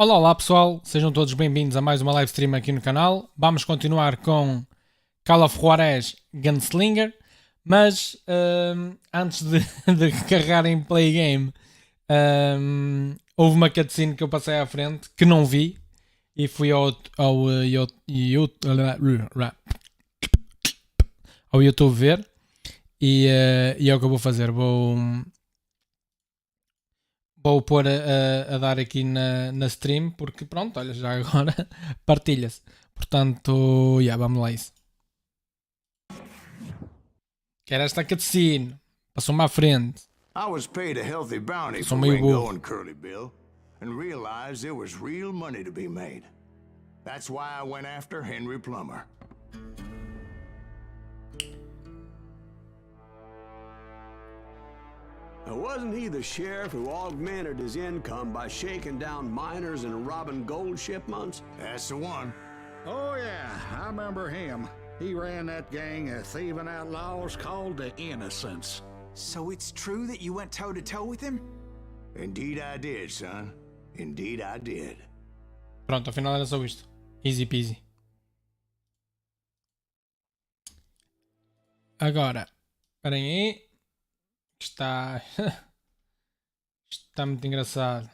Olá, olá pessoal, sejam todos bem-vindos a mais uma live stream aqui no canal. Vamos continuar com Call of Juarez Gunslinger, mas antes de carregar em play game, houve uma cutscene que eu passei à frente que não vi e fui ao YouTube ver e é o que eu vou fazer. Vou pôr a dar aqui na stream, porque pronto, olha, já agora partilha-se. Portanto, vamos lá isso. Quero esta cutscene. Passou-me à frente. I was paid a healthy bounty for meio Ringo burro. and Curly Bill, and realized there was real money to be made. That's why I went after Henry Plummer. Wasn't he the sheriff who augmented his income by shaking down miners and robbing gold shipments? That's the one. Oh yeah, I remember him. He ran that gang of thieving outlaws called the Innocents. So it's true that you went toe-to-toe with him? Indeed I did, son. Indeed I did. Pronto, afinal era só isto. Easy peasy. Agora, esperem aí. Está muito engraçado.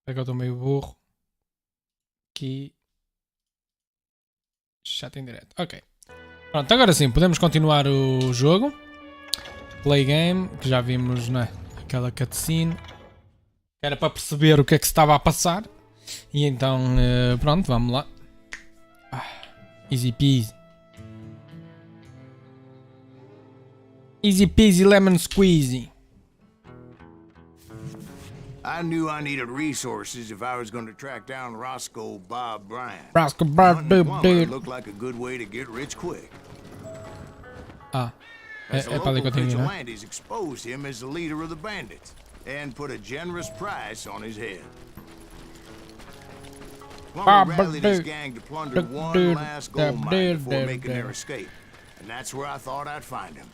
É que eu estou meio burro. Aqui. Já tem direto. Ok. Pronto, agora sim, podemos continuar o jogo. Play game, que já vimos, né? Aquela cutscene. Era para perceber o que é que se estava a passar. E então, pronto, vamos lá. Easy peasy. Easy peasy lemon squeezy. I knew I needed resources if I was going to track down Roscoe Bob Bryant. Roscoe Bob Hunting Plummer dude. looked like a good way to get rich quick. É As the para ali local que eu tenho que ir, né? vigilantes exposed him as the leader of the bandits and put a generous price on his head. Plummer rallied his gang to plunder one last gold mine before making their escape, and that's where I thought I'd find him.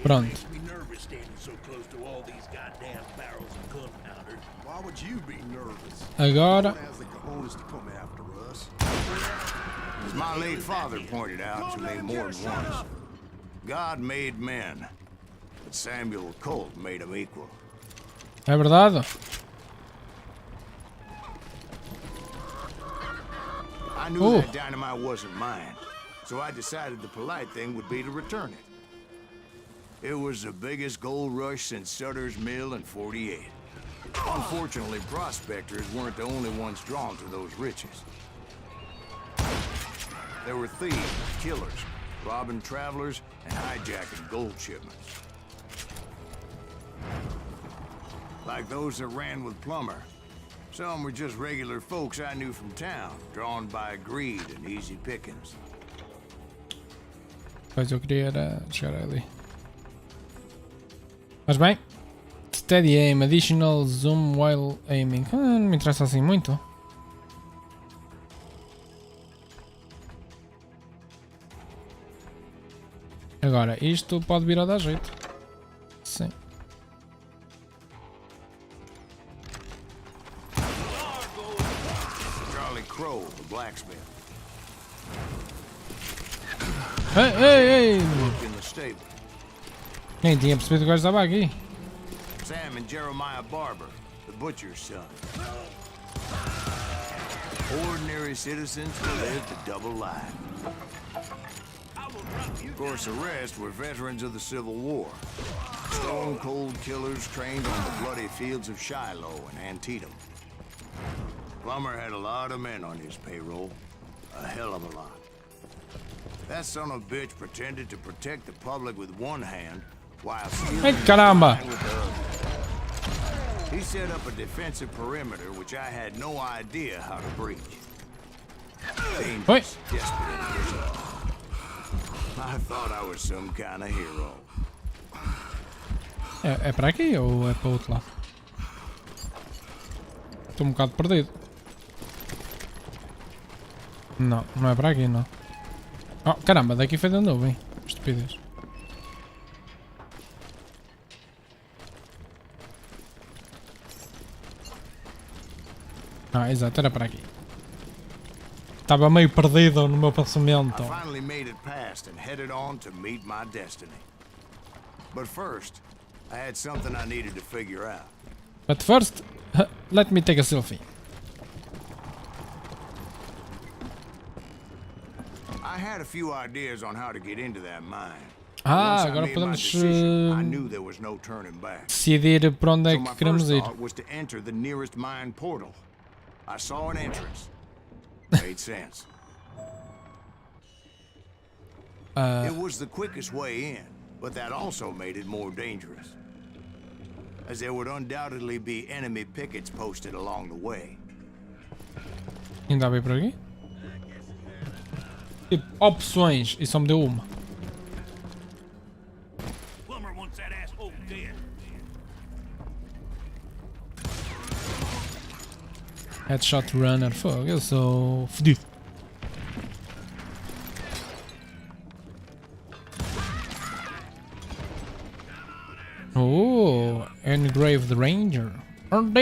Pronto. Me nervous standing so close to all these goddamn barrels of gunpowder. Why would you be nervous? Agora. Has the cojones to come after us? As my late father pointed out to me more than once, God made men, but Samuel Colt made them equal. É verdade. I knew that dynamite wasn't mine, so I decided the polite thing would be to return it. It was the biggest gold rush since Sutter's Mill in '48. Unfortunately, prospectors weren't the only ones drawn to those riches. There were thieves, killers, robbing travelers, and hijacking gold shipments. Like those that ran with Plummer. Some were just regular folks I knew from town, drawn by greed and easy pickings. Pois eu queria era chegar ali. Mas bem. Steady aim, additional zoom while aiming. Não me interessa assim muito. Agora, isto pode vir a dar jeito. Sim. Charlie Crow, the blacksmith. Ei! Worked in the stable. Nem tinha percebido que o gajo estava aqui. Sam and Jeremiah Barber, the butcher's son. Ordinary citizens who lived a double life. Of course, the rest were veterans of the Civil War. Stone-cold killers trained on the bloody fields of Shiloh and Antietam. Plummer had a lot of men on his payroll. A hell of a lot. That son of a bitch pretended to protect the public with one hand while stealing Ai, caramba! with the other. He set up a defensive perimeter which I had no idea how to breach. Dangerous, desperate individual. I thought I was some kind of hero. É para aqui ou é para o outro lado? Estou um bocado perdido. Não, não é para aqui não. Oh, caramba, daqui foi de novo, hein? Estupidez. Ah, exato, era para aqui. Estava meio perdido no meu pensamento. I finally made it past and headed on to meet my destiny. But first, I had something I needed to figure out. But first, let me take a selfie. I had a few ideas on how to get into that mine. Ah, Once I agora made my podemos decision, I knew there was no turning back. decidir por onde é So que my queremos first ir. thought was to enter the nearest mine portal. I saw an entrance. Made sense. It was the quickest way in, but that also made it more dangerous, as there would undoubtedly be enemy pickets posted along the way. Ainda bem por aqui? Tipo, opções, e só me deu uma. Plumber wants that asshole dead. Headshot runner, fogo, eu sou fodido. Oh, engraved ranger. Once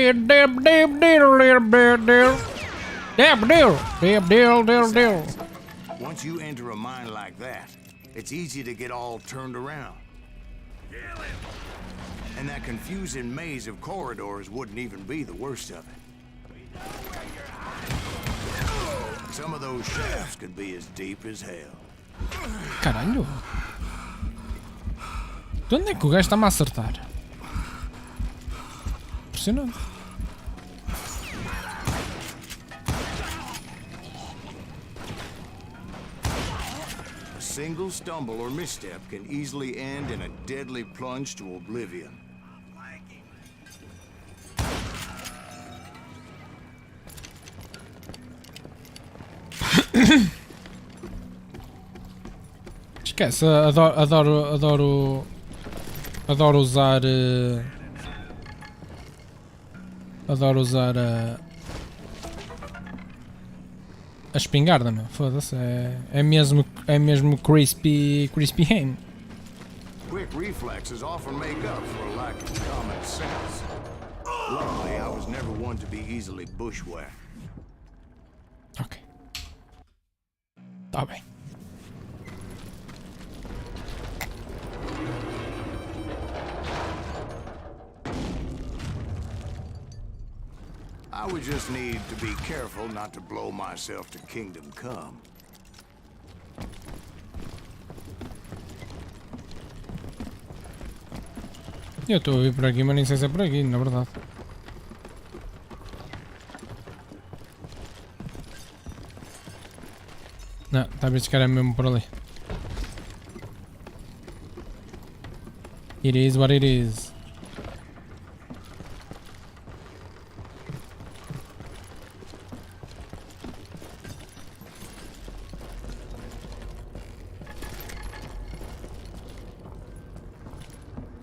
you enter a mine like that, it's easy to get all turned around. And that confusing maze of corridors wouldn't even be the worst of it. Some of those shafts could be as deep as hell. Caralho. De onde é que o gajo está-me a acertar? Impressionante. A single stumble or misstep can easily end in a deadly plunge to oblivion. Esquece, adoro usar adoro usar a espingarda, meu. Foda-se, é mesmo crispy aim. Quick reflexes often make up for a lack of common sense. Luckily, I was never one to be easily bushwhacked. Ok. Tá bem. I would just need to be careful not to blow myself to kingdom come. Eu estou a vir por aqui, mas nem sei se é por aqui, na verdade. Não, está a ver se cara é mesmo por ali. It is what it is.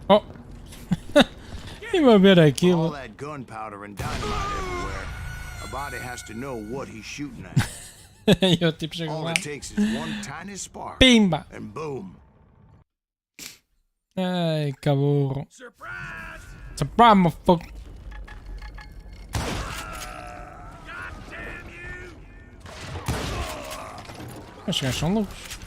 Oh! E-me a ver All aquilo. that gunpowder and dynamite everywhere, a body has to know what he's shooting at. Eu tipo chego All lá. it takes is one tiny spark, Pimba! and boom. Ai, caburro. Surprise! Surprise, motherfucker. Damn you! Os gajos são loucos.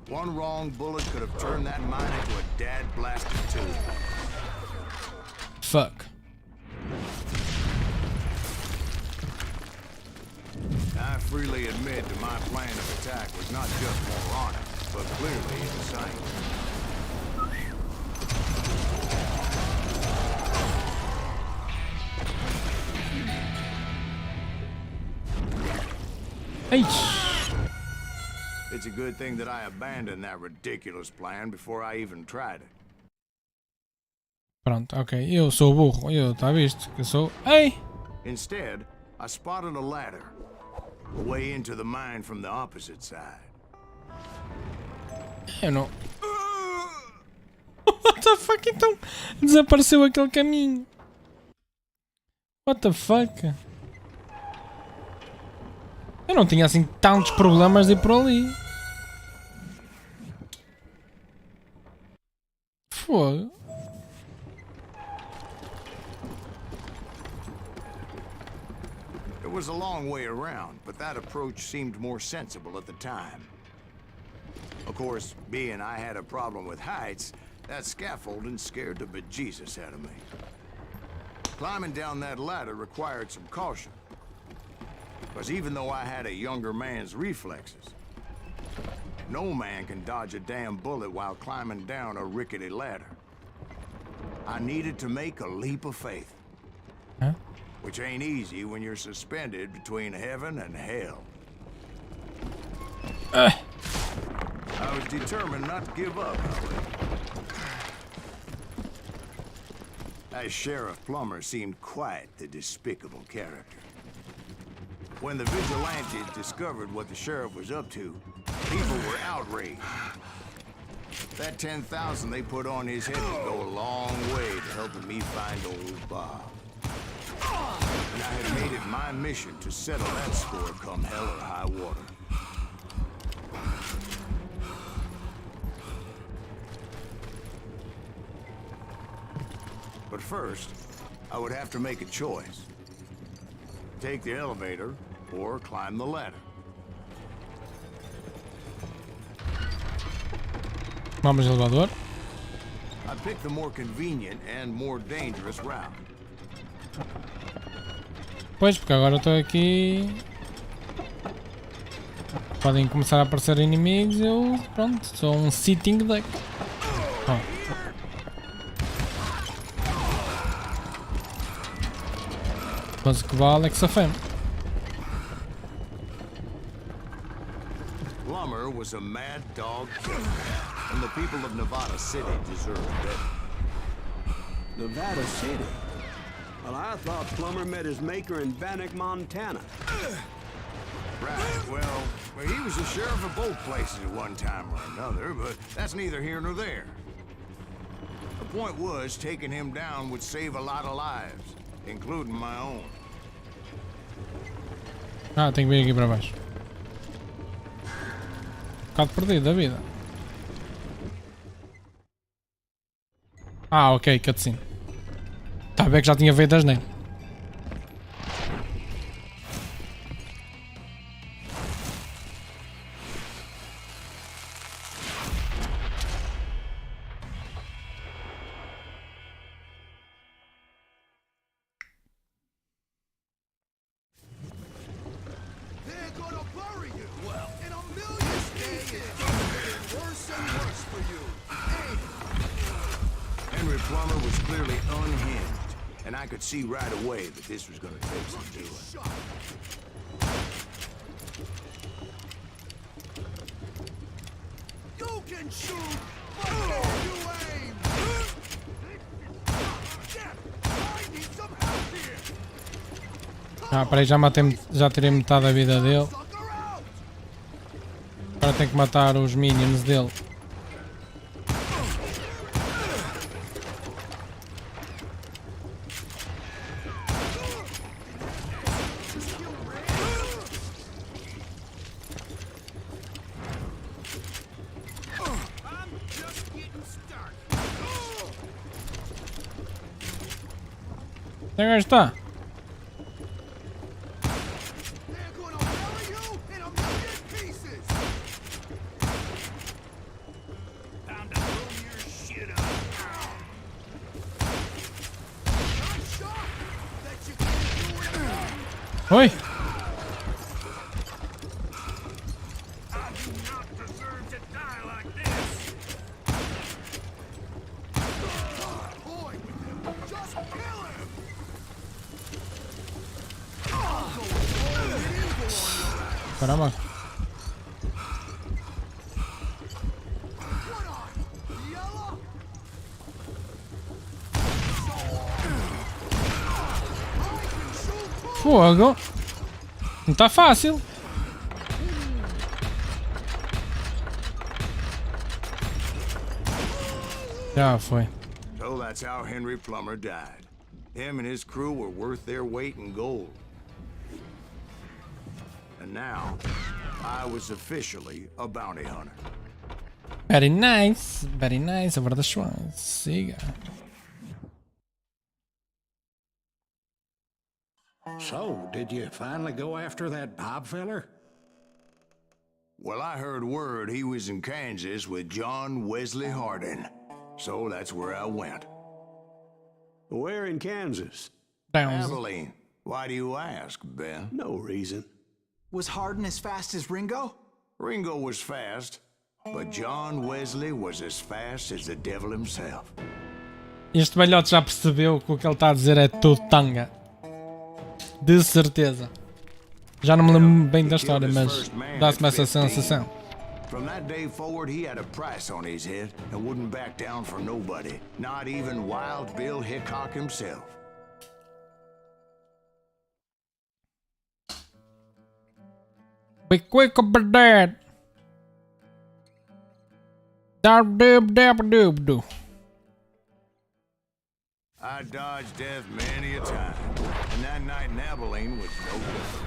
One wrong bullet could have turned that mine into a dad-blasted tube. Fuck. I freely admit that my plan of attack was not just moronic, but clearly insane. Eish. It's a good thing that I abandoned that ridiculous plan before I even tried it. Pronto, ok. Eu sou burro. Eu, tá visto? Que eu sou... Ei! Instead, I spotted a ladder, a way into the mine from the opposite side. Eu não... What the fuck, então? Desapareceu aquele caminho. What the fuck? Eu não tinha assim tantos problemas de ir por ali. Fogo. was a long way around, but that approach seemed more sensible at the time. Of course, being I had a problem with heights, that scaffolding scared the bejesus out of me. Climbing down that ladder required some caution. Because even though I had a younger man's reflexes, no man can dodge a damn bullet while climbing down a rickety ladder. I needed to make a leap of faith. Huh? Which ain't easy when you're suspended between heaven and hell. I was determined not to give up, however. That Sheriff Plummer seemed quite the despicable character. When the vigilantes discovered what the sheriff was up to, people were outraged. That 10,000 they put on his head would go a long way to helping me find old Bob. And I had made it my mission to settle that score come hell or high water. But first, I would have to make a choice. Take the elevator or climb the ladder. Vamos de elevador. I picked the more convenient and more dangerous route. Pois, porque agora estou aqui. Podem começar a aparecer inimigos e eu, pronto, sou um sitting duck. Oh. Mas o que vale é que safei-me. Plummer was a mad dog killer, and the people of Nevada City deserved better. Nevada City? Well, I thought Plummer met his maker in Bannock, Montana. Right, well, he was the sheriff of both places at one time or another, but that's neither here nor there. The point was, taking him down would save a lot of lives, including my own. Ah, tenho que vir aqui para baixo. Um bocado perdido da vida. Ah, ok, cutscene. Tá a ver que já tinha feito as nele. They're gonna bury you. Well, in a million days, it's gonna get worse and worse for you. Henry Plummer was clearly unhinged, and I could see right away that this was gonna take some doing. You can shoot, but can you aim? Yeah, I need some help here. Ah, peraí, já tirei metade da vida dele. Sucker out. Agora tenho que matar os minions dele. I'm just getting started. Onde é que gajo está? They're gonna bury you in a million pieces. Time to blow your shit up. I'm shocked that you can't do it alone. Oi! I do not deserve to die like this. Boy, just kill him. I'll go full evil on your ass. Caramba. What on? Yellow? I can shoot too. Fogo! Não está fácil. Já foi. So that's how Henry Plummer died. Him and his crew were worth their weight in gold. And now, I was officially a bounty hunter. Very nice over the shrines. Siga. So, did you finally go after that Bob feller? Well, I heard word he was in Kansas with John Wesley Hardin. So that's where I went. Where in Kansas? Downs. Abilene. Why do you ask, Ben? No reason. Was Hardin as fast as Ringo? Ringo was fast, but John Wesley was as fast as the devil himself. Este velhote já percebeu que o que ele está a dizer é tudo tanga. De certeza. Já não me lembro bem da história, mas dá-se-me essa sensação. From that day forward, he had a price on his head and wouldn't back down for nobody, not even Wild Bill Hickok himself. Be quick about that. Dab-dab-dab-dab-doo. I dodged death many a time, and that night in Abilene was no different.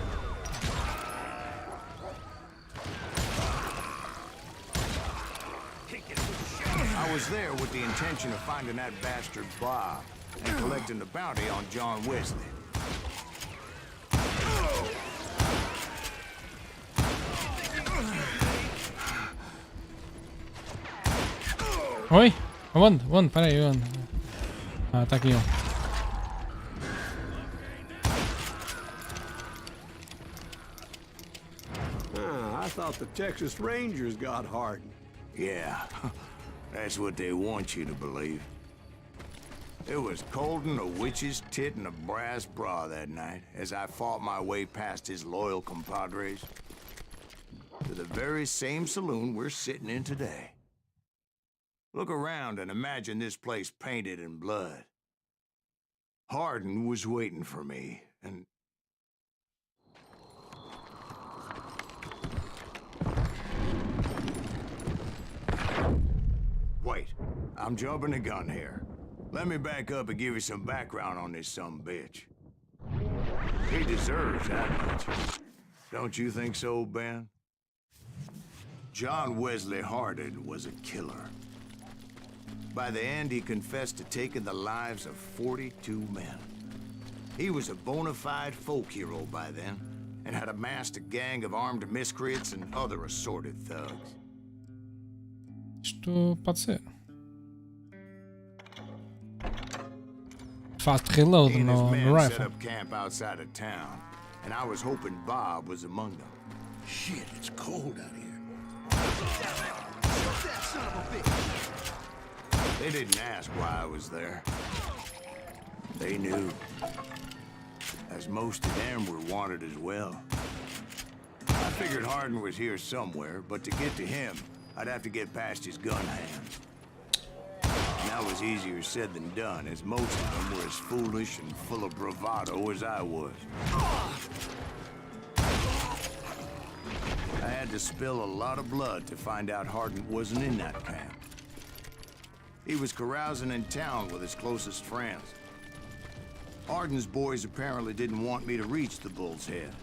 I was there with the intention of finding that bastard Bob and collecting the bounty on John Wesley. Oi? Onde? Onde? Peraí, onde? Ah, tá aqui um. I thought the Texas Rangers got Hardin. Yeah, that's what they want you to believe. It was cold and a witch's tit and a brass bra that night as I fought my way past his loyal compadres to the very same saloon we're sitting in today. Look around and imagine this place painted in blood. Hardin was waiting for me, and... Wait, I'm jumping the gun here. Let me back up and give you some background on this sumbitch. He deserves that much. Don't you think so, Ben? John Wesley Hardin was a killer. By the end, he confessed to taking the lives of 42 men. He was a bona fide folk hero by then, and had amassed a gang of armed miscreants and other assorted thugs. Isto pode ser. Fast reload He and his no men set rifle. up camp outside of town, and I was hoping Bob was among them. Shit, it's cold out here. Shoot that son of a bitch! They didn't ask why I was there. They knew. As most of them were wanted as well. I figured Hardin was here somewhere, but to get to him, I'd have to get past his gun hands. And that was easier said than done, as most of them were as foolish and full of bravado as I was. I had to spill a lot of blood to find out Hardin wasn't in that camp. He was carousing in town with his closest friends. Hardin's boys apparently didn't want me to reach the Bull's Head.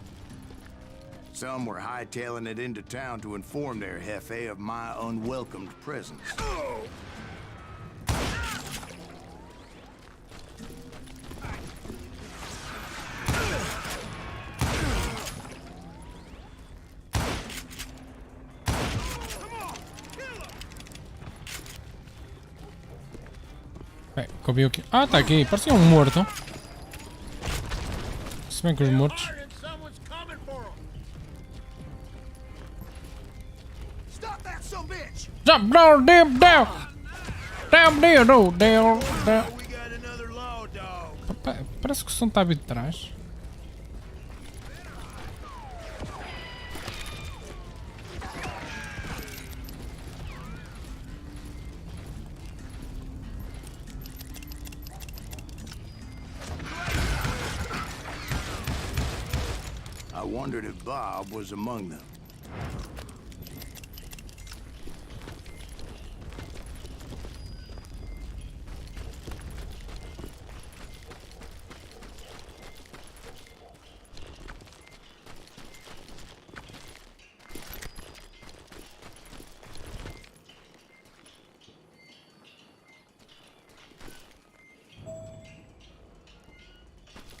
Some were hightailing it into town to inform their jefe of my unwelcomed presence. Copiou aqui. Ah, tá aqui. Parecia um morto. Se bem que os mortos. Someone's coming for him. Stop that son of a bitch! Jump down, down, down. Down, down, down, down. We got another law dog. Parece que o som está a vir de trás. I wondered if Bob was among them.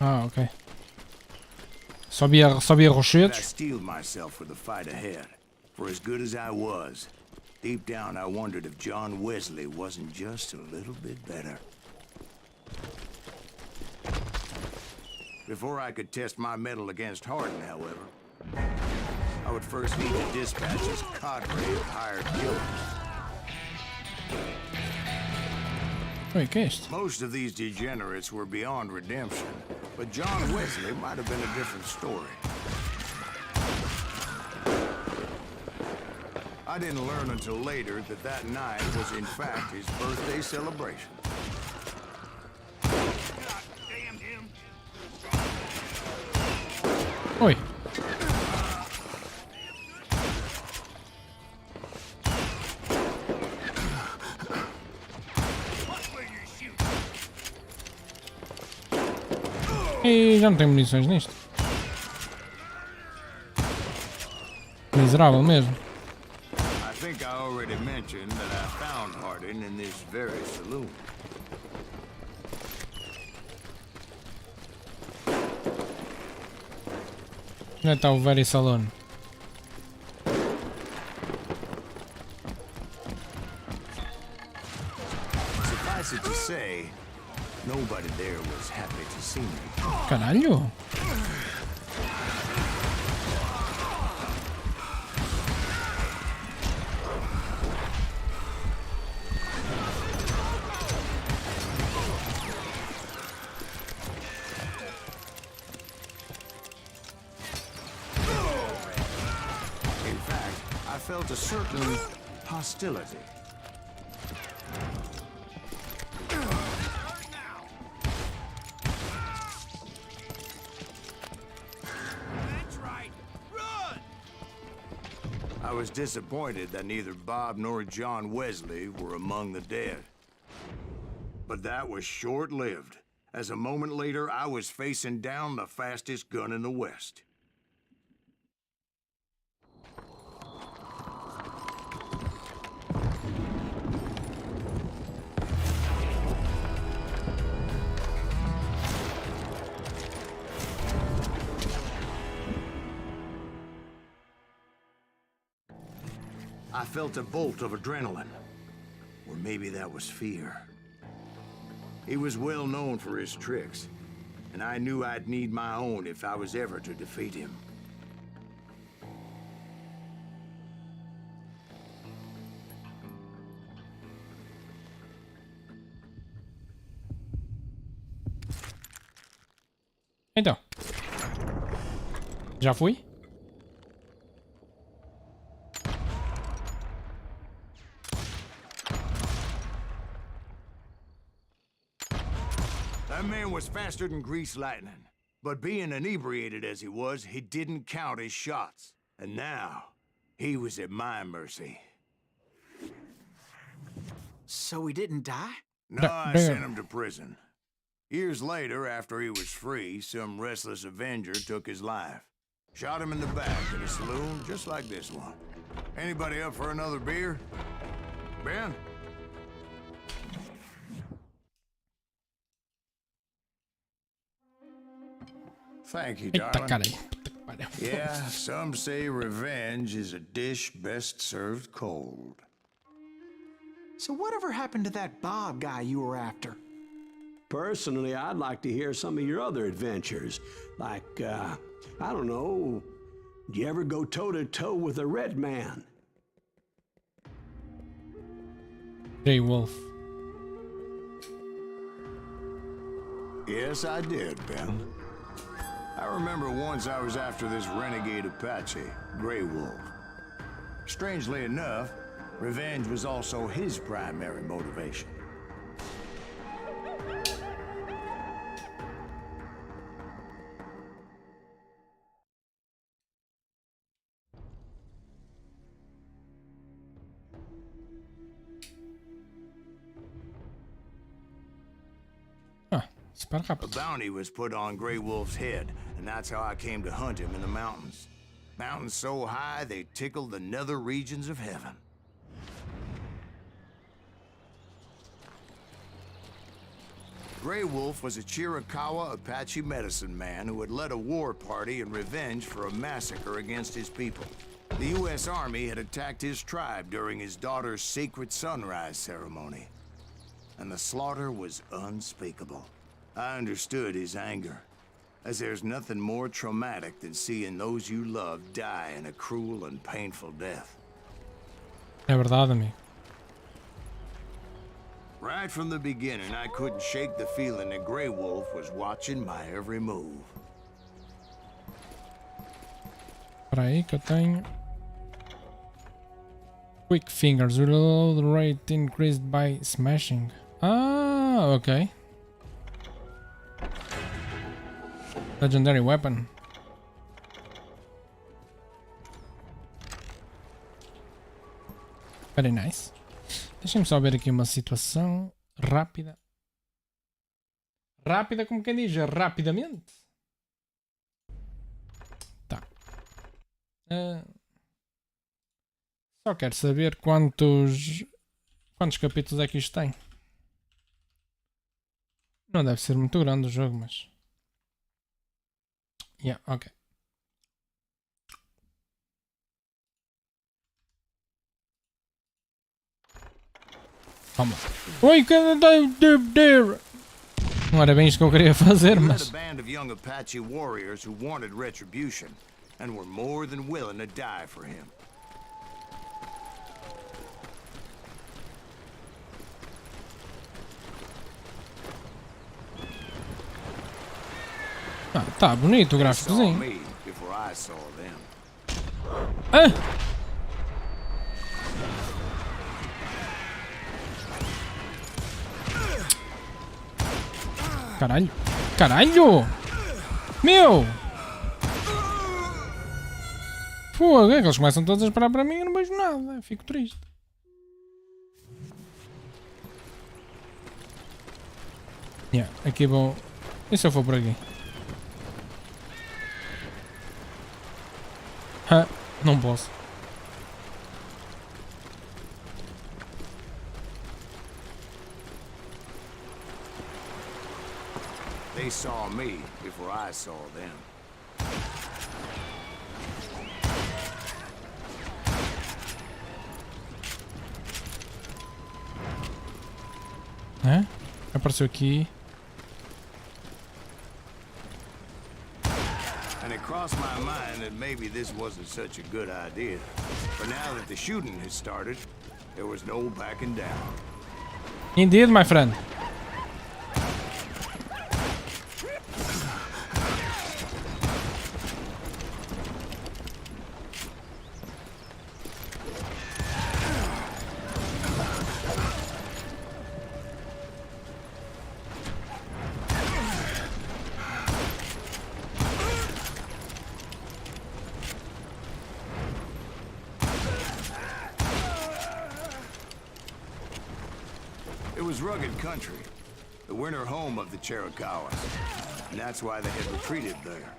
Ah, ok. Só via But I rochedos. steeled myself for the fight ahead. For as good as I was, deep down I wondered if John Wesley wasn't just a little bit better. Before I could test my mettle against Hardin, however, I would first need to dispatch his cadre of hired killers. Oi, que é isto? Most of these degenerates were beyond redemption, but John Wesley might have been a different story. I didn't learn until later that that night was in fact his birthday celebration. Oi. E já não tenho munições nisto. Miserável mesmo. I think I already mentioned that I found Hardin in this very saloon. Onde está o very salon? Suffice it to say, nobody there was happy to see me. Caralho! In fact, I felt a certain hostility. I was disappointed that neither Bob nor John Wesley were among the dead. But that was short-lived, as a moment later I was facing down the fastest gun in the West. I felt a bolt of adrenaline. Or maybe that was fear. He was well known for his tricks, and I knew I'd need my own if I was ever to defeat him. Então. Já fui? That man was faster than greased lightning. But being inebriated as he was, he didn't count his shots. And now, he was at my mercy. So he didn't die? No, I sent him to prison. Years later, after he was free, some restless Avenger took his life. Shot him in the back in a saloon just like this one. Anybody up for another beer? Ben? Thank you, Eita darling. caralho. Puta que pariu. Yeah, some say revenge is a dish best served cold. So whatever happened to that Bob guy you were after? Personally, I'd like to hear some of your other adventures. Like, I don't know, did you ever go toe-to-toe with a red man? Grey Wolf. Yes, I did, Ben. I remember once I was after this renegade Apache, Grey Wolf. Strangely enough, revenge was also his primary motivation. Ah, super A rápido. bounty was put on Grey Wolf's head, and that's how I came to hunt him in the mountains. Mountains so high they tickled the nether regions of heaven. Grey Wolf was a Chiricahua Apache medicine man who had led a war party in revenge for a massacre against his people. The U.S. Army had attacked his tribe during his daughter's sacred sunrise ceremony, and the slaughter was unspeakable. I understood his anger, as there's nothing more traumatic than seeing those you love die in a cruel and painful death. É verdade, amigo. Right from the beginning, I couldn't shake the feeling that Grey Wolf was watching my every move. Espera aí que eu tenho. Quick fingers, reload rate increased by smashing. Ah, ok. Legendary weapon. Very nice. Deixem-me só ver aqui uma situação rápida. Rápida como quem diz, rapidamente. Tá. Só quero saber quantos capítulos é que isto tem. Não deve ser muito grande o jogo, mas... Yeah, ok. Vamos lá. Oi, não era bem isto que eu queria fazer, He led mas... a band of young Apache warriors who wanted retribution and were more than willing to die for him. Ah, tá bonito o They saw gráficozinho. me before I saw them. Ah! Caralho! Caralho! Meu! Fogo, é que eles começam todos a esperar para mim e eu não vejo nada. Fico triste. Yeah, aqui vou... E se eu for por aqui? Ah, não posso. They saw me before I saw them. É? Apareceu aqui. And it crossed my mind that maybe this wasn't such a good idea. But now that the shooting had started, there was no backing down. Indeed, my friend. It was rugged country, the winter home of the Chiricahuas, and that's why they had retreated there.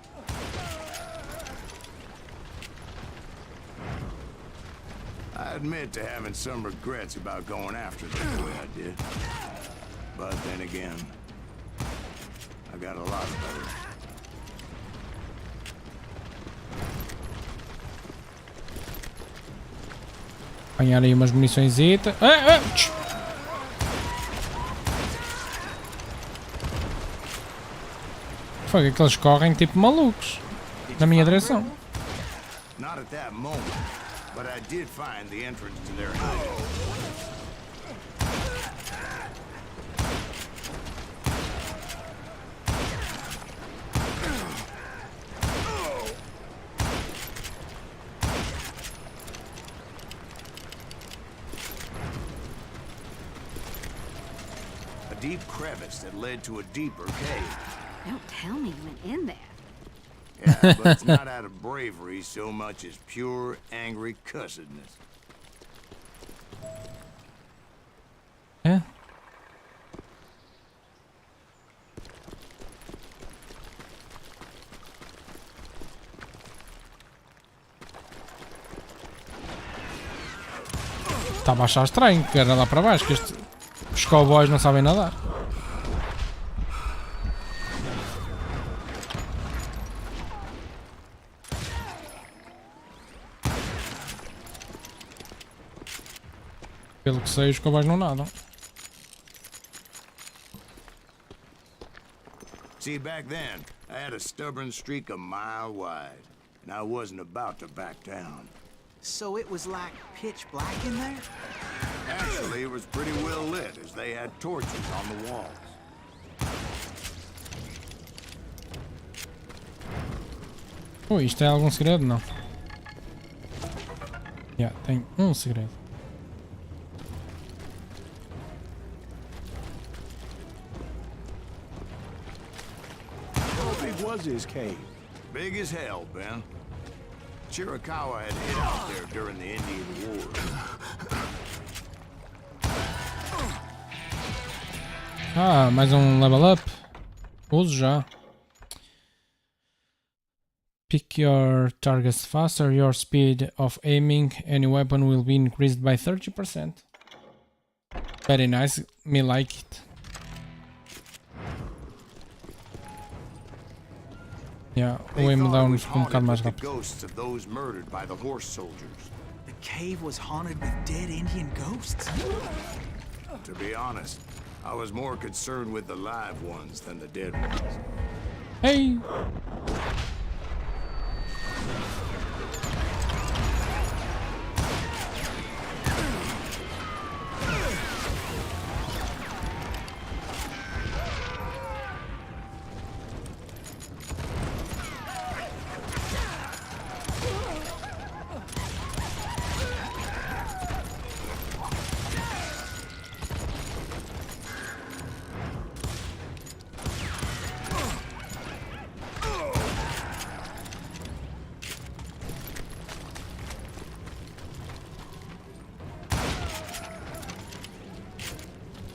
I admit to having some regrets about going after them the way I did. But then again, I got a lot better. Apanhar aí umas muniçõezitas. Foi que eles correm tipo malucos na minha direção. Not at that moment, but I did find the entrance to their hideout. A deep crevice that led to a deeper cave. Don't tell me you went in there. Yeah, but it's not out of bravery so much as pure, angry cussedness. É? Estava a achar estranho que era lá para baixo, que os cowboys não sabem nadar. Pelo que sei, os cowboys não nadam. See, back then, I had a stubborn streak a mile wide, and I wasn't about to back down. So it was like pitch black in there? Actually, it was pretty well lit, as they had torches on the walls. Ui, isto é algum segredo? Não. Yeah, tem um segredo. How big was his cave? Big as hell, Ben. Chiricahua had hid out there during the Indian Wars. Ah, mais um level up. Uso já. Pick your targets faster, your speed of aiming any weapon will be increased by 30%. Very nice, me like it. Yeah, o aim dá-nos um bocado mais rápido. Ghosts of those murdered by the horse soldiers. The cave was haunted with dead Indian ghosts? To be honest, I was more concerned with the live ones than the dead ones. Hey!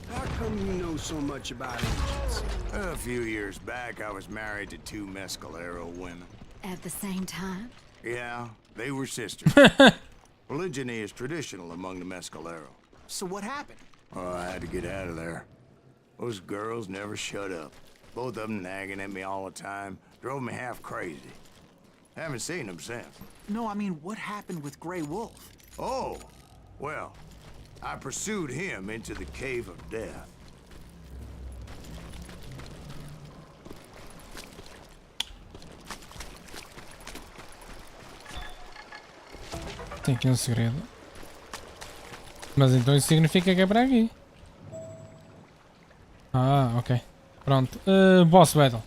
How come you know so much about engines? A few years back, I was married to two Mescalero women. At the same time? Yeah, they were sisters. Polygyny is traditional among the Mescalero. So what happened? Oh, I had to get out of there. Those girls never shut up. Both of them nagging at me all the time. Drove me half crazy. Haven't seen them since. No, I mean, what happened with Grey Wolf? Oh, well, I pursued him into the Cave of Death. Tem aqui um segredo. Mas então isso significa que é para aqui. Ah, ok. Pronto. Boss battle.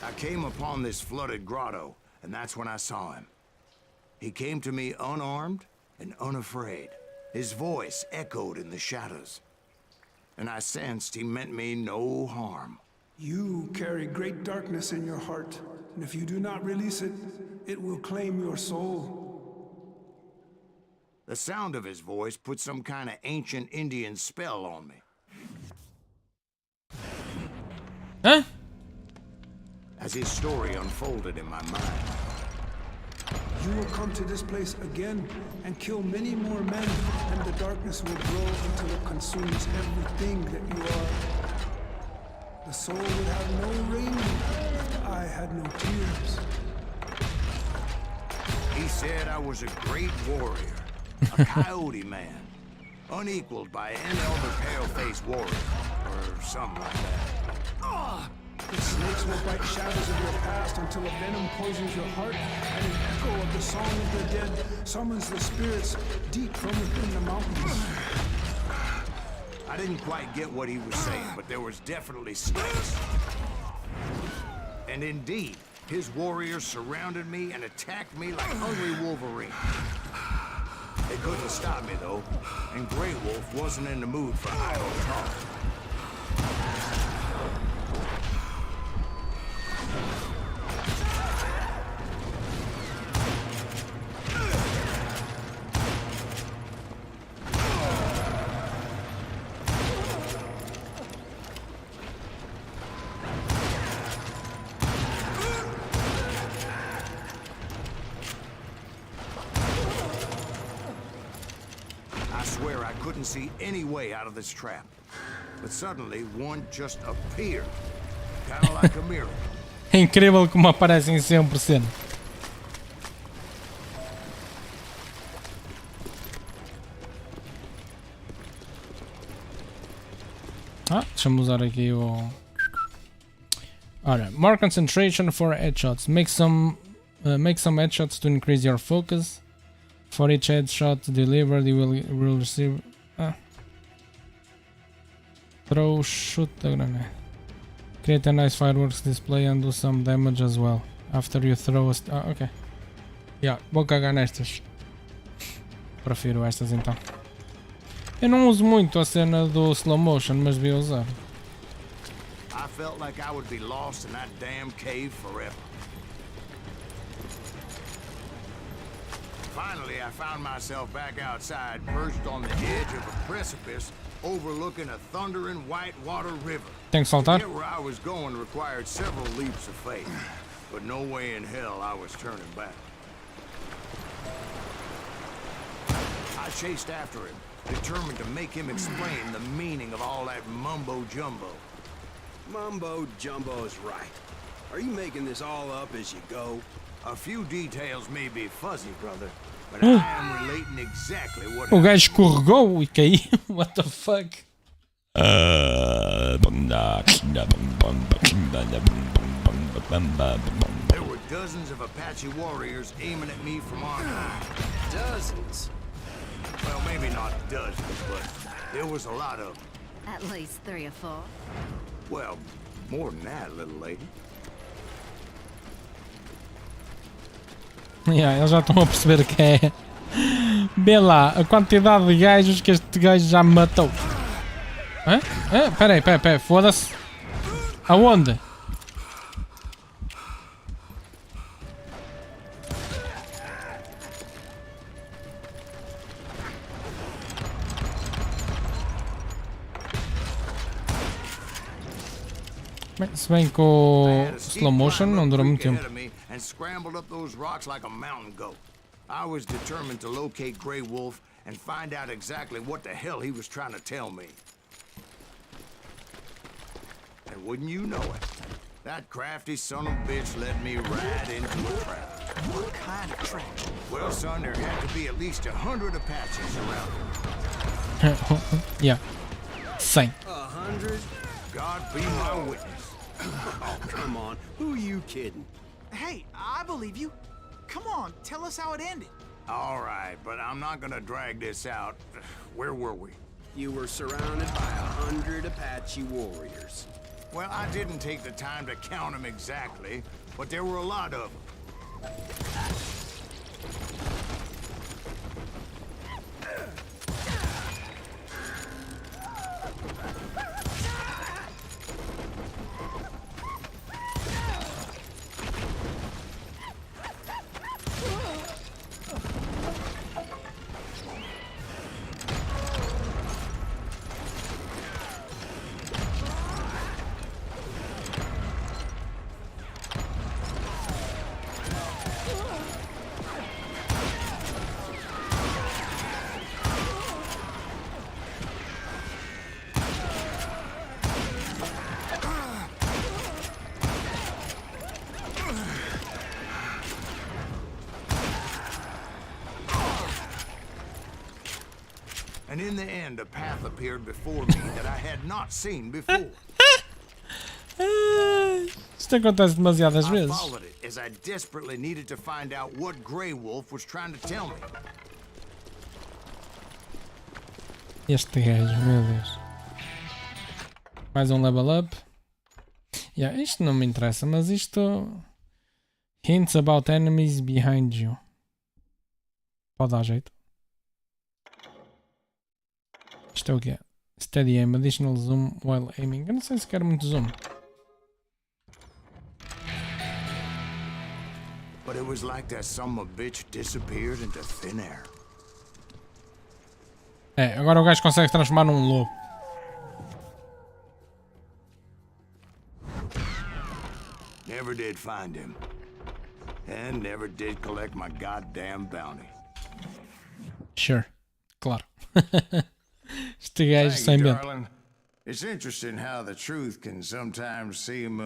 I came upon this flooded grotto, and that's when I saw him. He came to me unarmed and unafraid. His voice echoed in the shadows. And I sensed he meant me no harm. You carry great darkness in your heart, and if you do not release it, it will claim your soul. The sound of his voice put some kind of ancient Indian spell on me. Huh? As his story unfolded in my mind. You will come to this place again and kill many more men, and the darkness will grow until it consumes everything that you are. The soul would have no rain if the eye had no tears. He said I was a great warrior, a coyote man, unequaled by any other pale-faced warrior, or something like that. The snakes will bite shadows of your past until a venom poisons your heart, and an echo of the song of the dead summons the spirits deep from within the mountains. I didn't quite get what he was saying, but there was definitely snakes. And indeed, his warriors surrounded me and attacked me like hungry wolverines. They couldn't stop me, though, and Grey Wolf wasn't in the mood for idle talk. Couldn't see any way out of this trap. But suddenly, one just appeared. Kind of like a miracle. É incrível como aparecem sempre cenas. Ah, deixa-me usar aqui o... Ora, more concentration for headshots. Make some headshots to increase your focus. For each headshot delivered, you will receive... Throw, shoot the grenade. Create a nice fireworks display and do some damage as well. After you throw a... ok. Yeah, vou cagar nestas. Prefiro estas então. Eu não uso muito a cena do slow motion, mas devia usar. I felt like I would be lost in that damn cave forever. Finally, I found myself back outside, perched on the edge of a precipice overlooking a thundering whitewater river. Tenho que saltar? To get where I was going required several leaps of faith, but no way in hell I was turning back. I chased after him, determined to make him explain the meaning of all that mumbo-jumbo. Mumbo-jumbo's right. Are you making this all up as you go? A few details may be fuzzy, brother, but I am relating exactly what O gajo escorregou e caiu. What the fuck? There were dozens of Apache warriors aiming at me from on high. Dozens? Well, maybe not dozens, but there was a lot of them. At least 3 or 4. Well, more than that, little lady. Yeah, eles já estão a perceber que é. Vê lá a quantidade de gajos que este gajo já me matou. Hã? Peraí, foda-se. Aonde? Bem, se bem que o slow motion não dura muito tempo. And scrambled up those rocks like a mountain goat. I was determined to locate Grey Wolf and find out exactly what the hell he was trying to tell me. And wouldn't you know it, that crafty son of a bitch led me right into a trap. What kind of trap? Well, son, there had to be at least 100 Apaches around him. Yeah. 100. 100? God be my witness. Oh, come on. Who are you kidding? Hey, I believe you. Come on, tell us how it ended. All right, but I'm not gonna drag this out. Where were we? You were surrounded by 100 Apache warriors. Well, I didn't take the time to count them exactly, but there were a lot of them. And in the end, a path appeared before me that I had not seen before. Isto acontece demasiadas I vezes. followed it as I desperately needed to find out what Grey Wolf was trying to tell me. Este gajo, meu Deus. Mais um level up. Yeah, isto não me interessa, mas isto... Hints about enemies behind you. Pode dar jeito. Isto é o que é? Steady aim, additional zoom while aiming. Eu não sei se quero muito zoom. But it was like that son of a bitch disappeared into thin air. É, agora o gajo consegue se transformar num lobo. Never did find him. And never did collect my goddamn bounty. Sure. Claro. Este gajo Thank sem you, medo. darling. It's interesting how the truth can sometimes seem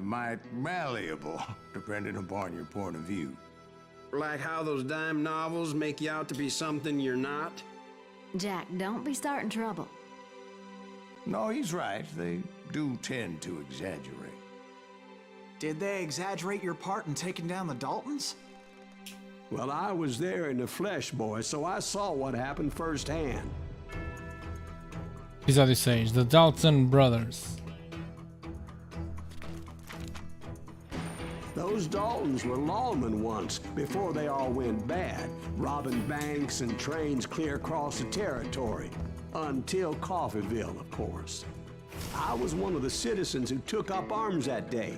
might malleable, depending upon your point of view. Like how those dime novels make you out to be something you're not? Jack, don't be starting trouble. No, he's right. They do tend to exaggerate. Did they exaggerate your part in taking down the Daltons? Well, I was there in the flesh, boy, so I saw what happened firsthand. Episódio 6. The Dalton Brothers. Those Daltons were lawmen once, before they all went bad, robbing banks and trains clear across the territory. Until Coffeeville, of course. I was one of the citizens who took up arms that day.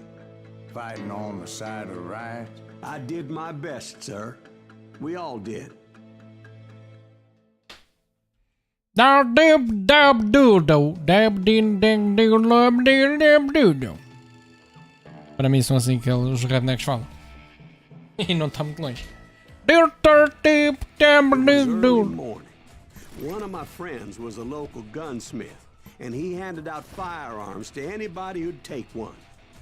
Fighting on the side of right. I did my best, sir. We all did. Para mim são assim que os rednecks falam. E não está muito longe. It was early morning. One of my friends was a local gunsmith, and he handed out firearms to anybody who'd take one.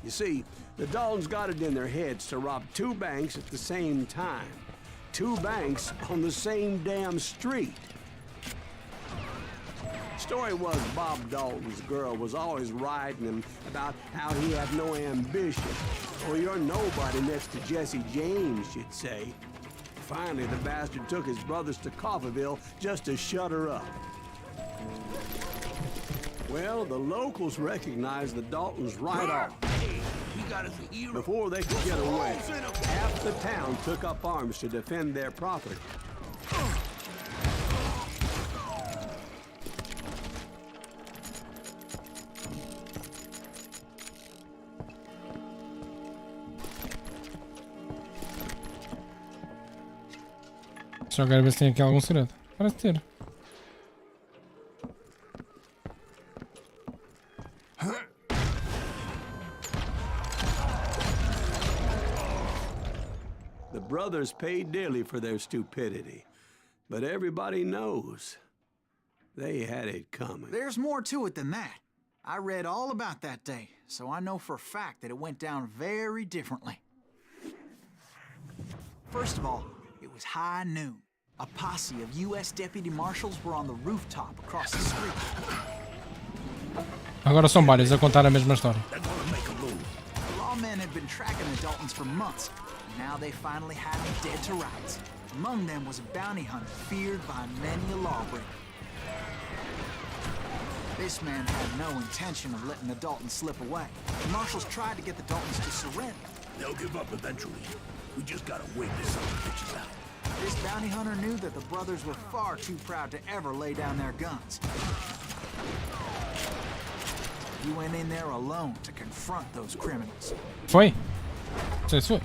You see, the Daltons got it in their heads to rob 2 banks at the same time. 2 banks on the same damn street. Story was Bob Dalton's girl was always riding him about how he had no ambition. Or you're nobody next to Jesse James, she'd say. Finally, the bastard took his brothers to Coffeeville just to shut her up. Well, the locals recognized the Daltons right off. We got us a hero. Before they could get away, half the town took up arms to defend their property. Só quero ver se tem aqui algum segredo. Parece ter. The brothers paid dearly for their stupidity, but everybody knows they had it coming. There's more to it than that. I read all about that day, so I know for a fact that it went down very differently. First of all, it was high noon. A posse of U.S. deputy marshals were on the rooftop across the street. Agora são vários a contar a mesma história. They're gonna make a move. The lawmen had been tracking the Daltons for months, and now they finally had them dead to rights. Among them was a bounty hunter feared by many a lawbreaker. This man had no intention of letting the Daltons slip away. The marshals tried to get the Daltons to surrender. They'll give up eventually. We just gotta wait this son of a bitches out. This bounty hunter knew that the brothers were far too proud to ever lay down their guns. He went in there alone to confront those criminals. Foi? Sei se foi.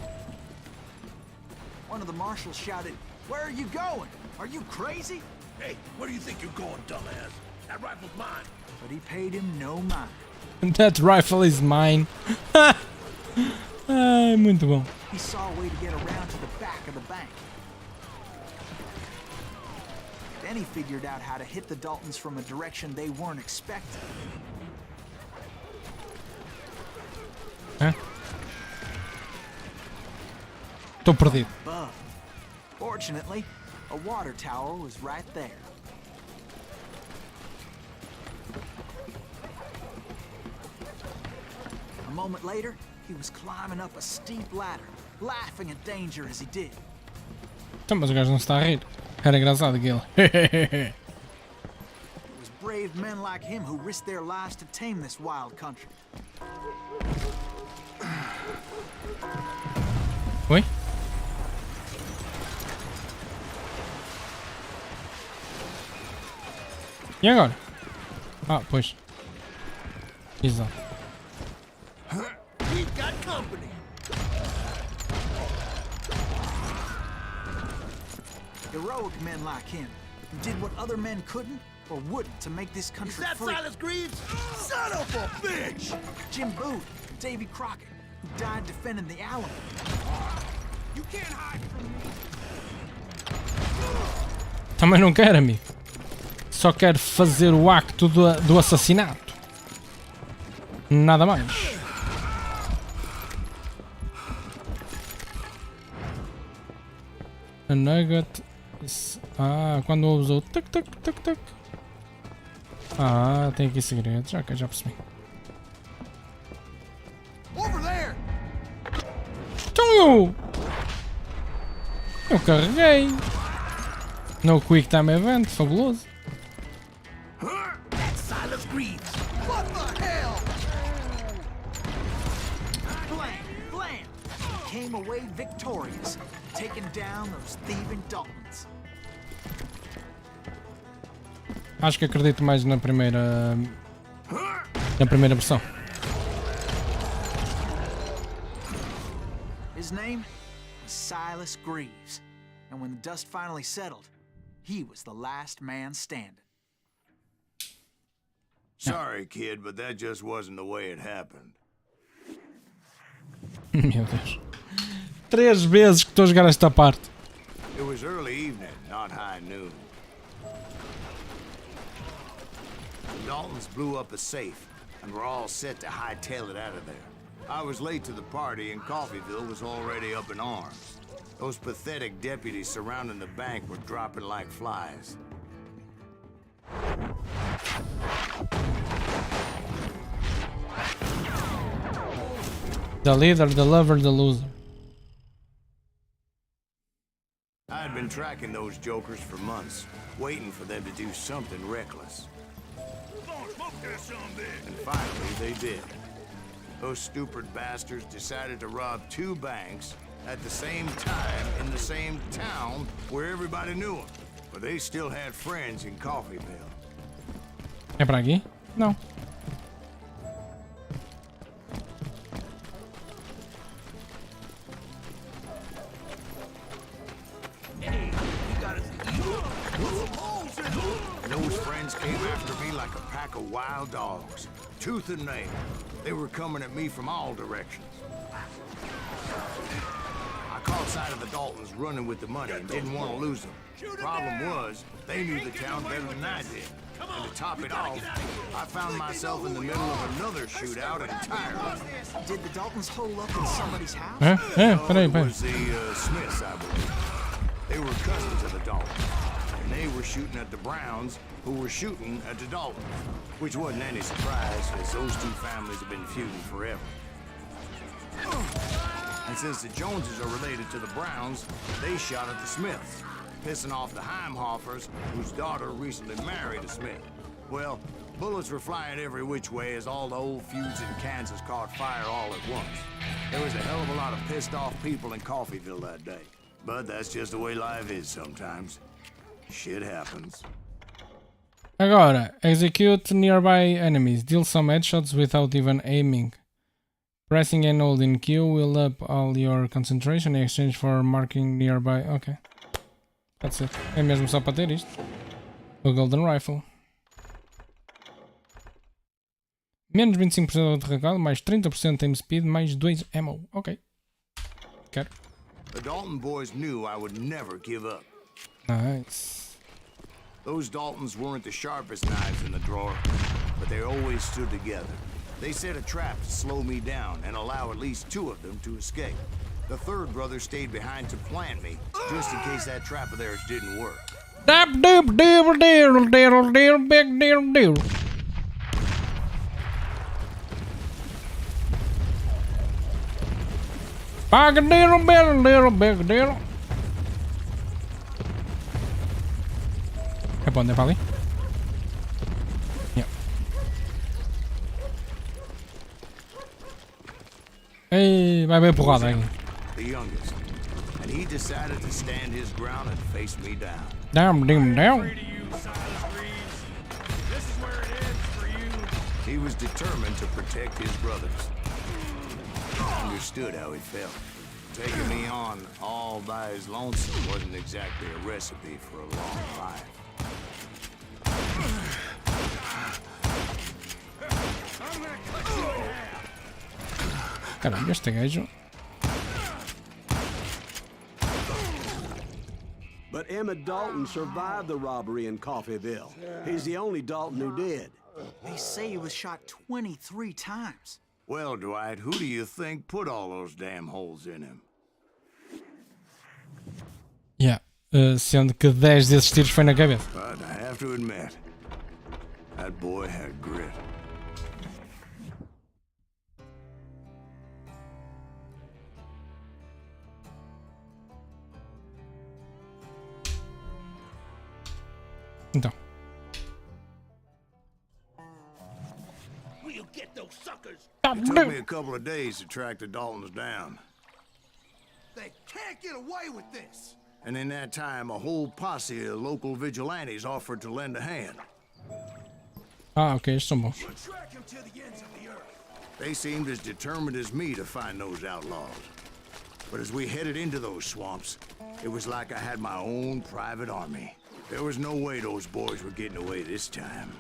One of the marshals shouted, "Where are you going? Are you crazy?" Hey, where do you think you're going, dumbass? That rifle's mine. But he paid him no mind. That rifle is mine. Ai, muito bom. He saw a way to get around to the back of the bank. Then he figured out how to hit the Daltons from a direction they weren't expecting. Hã? Estou perdido. Above. Fortunately, a water tower was right there. A moment later, he was climbing up a steep ladder, laughing at danger as he did. Então, mas o gajo não se está a rir. Era engraçado aquilo. It was brave men like him who risked their lives to tame this wild country. Oi? E agora? Ah, pois. Exato. We've got company. Heroic men like him, who did what other men couldn't or wouldn't to make this Is country that free. Silas Greaves? Son of a bitch! Jim Booth, Davy Crockett, who died defending the Alamo. You can't hide from me. Também não quero, amigo. Só quero fazer o acto do assassinato. Nada mais. A nugget. Ah, quando ouves o tac tac tac tac. Ah, tem aqui segredos. Ok, já percebi. Over there! Então eu carreguei. No Quick Time Event, fabuloso. Silas Greaves. What the hell? Blam! Came away victorious, taking down those thieving Daltons. Acho que acredito mais na primeira versão. His name was Silas Greaves, and when the dust finally settled, he was the last man standing. Sorry, kid, but that just wasn't the way it happened. Meu Deus. 3 vezes que estou a jogar esta parte. It was early evening, not high noon. The Daltons blew up a safe, and were all set to hightail it out of there. I was late to the party, and Coffeeville was already up in arms. Those pathetic deputies surrounding the bank were dropping like flies. The leader, the lover, the loser. I had been tracking those jokers for months, waiting for them to do something reckless. And finally, they did. Those stupid bastards decided to rob 2 banks at the same time in the same town where everybody knew them. But they still had friends in Coffeeville. É para aqui? Não. Those friends came after me like a pack of wild dogs, tooth and nail. They were coming at me from all directions. I caught sight of the Daltons running with the money and didn't want to lose them. Problem was, they knew the town better than I did. And to top it off, I found myself in the middle of another shootout entirely. Did the Daltons hole up in somebody's house? Peraí, It peraí. was the Smiths, I believe. They were cousins of the Daltons. And they were shooting at the Browns, who were shooting at the Daltons. Which wasn't any surprise, as those 2 families have been feuding forever. And since the Joneses are related to the Browns, they shot at the Smiths, pissing off the Heimhoffers, whose daughter recently married a Smith. Well, bullets were flying every which way as all the old feuds in Kansas caught fire all at once. There was a hell of a lot of pissed off people in Coffeeville that day. But that's just the way life is sometimes. Shit happens. Agora, execute nearby enemies. Deal some headshots without even aiming. Pressing and holding Q will up all your concentration in exchange for marking nearby. Ok. Pode ser. É mesmo só para ter isto. O Golden Rifle. Menos 25% de recado, mais 30% de aim speed, mais 2 ammo. Ok. Quero. The Dalton boys knew I would never give up. Nice. Those Daltons weren't the sharpest knives in the drawer, but they always stood together. They set a trap to slow me down and allow at least 2 of them to escape. The 3rd brother stayed behind to plant me, just in case that trap of theirs didn't work. Dap doop diddle diddle diddle diddle big diddle diddle. Bag diddle diddle diddle big diddle. É para onde? É para ali? Yeah. Ei, vai ver porrada aí. The youngest, and he decided to stand his ground and face me down. Down, down, down. He was determined to protect his brothers. I understood how he felt. Taking me on all by his lonesome wasn't exactly a recipe for a long life. Caralho, este gajo. But Emmett Dalton survived the robbery in Coffeeville. He's the only Dalton who did. They say he was shot 23 times. Well, Dwight, who do you think put all those damn holes in him? Yeah. Sendo que 10 desses tiros foi na cabeça. But I have to admit, That boy had grit. Então. We'll get those suckers. It took me a couple of days to track the Daltons down. They can't get away with this. And in that time, a whole posse of local vigilantes offered to lend a hand. Ah, ok, estes são bons. We'll track him to the ends of the earth. They seemed as determined as me to find those outlaws. But as we headed into those swamps, it was like I had my own private army. There was no way those boys were getting away this time.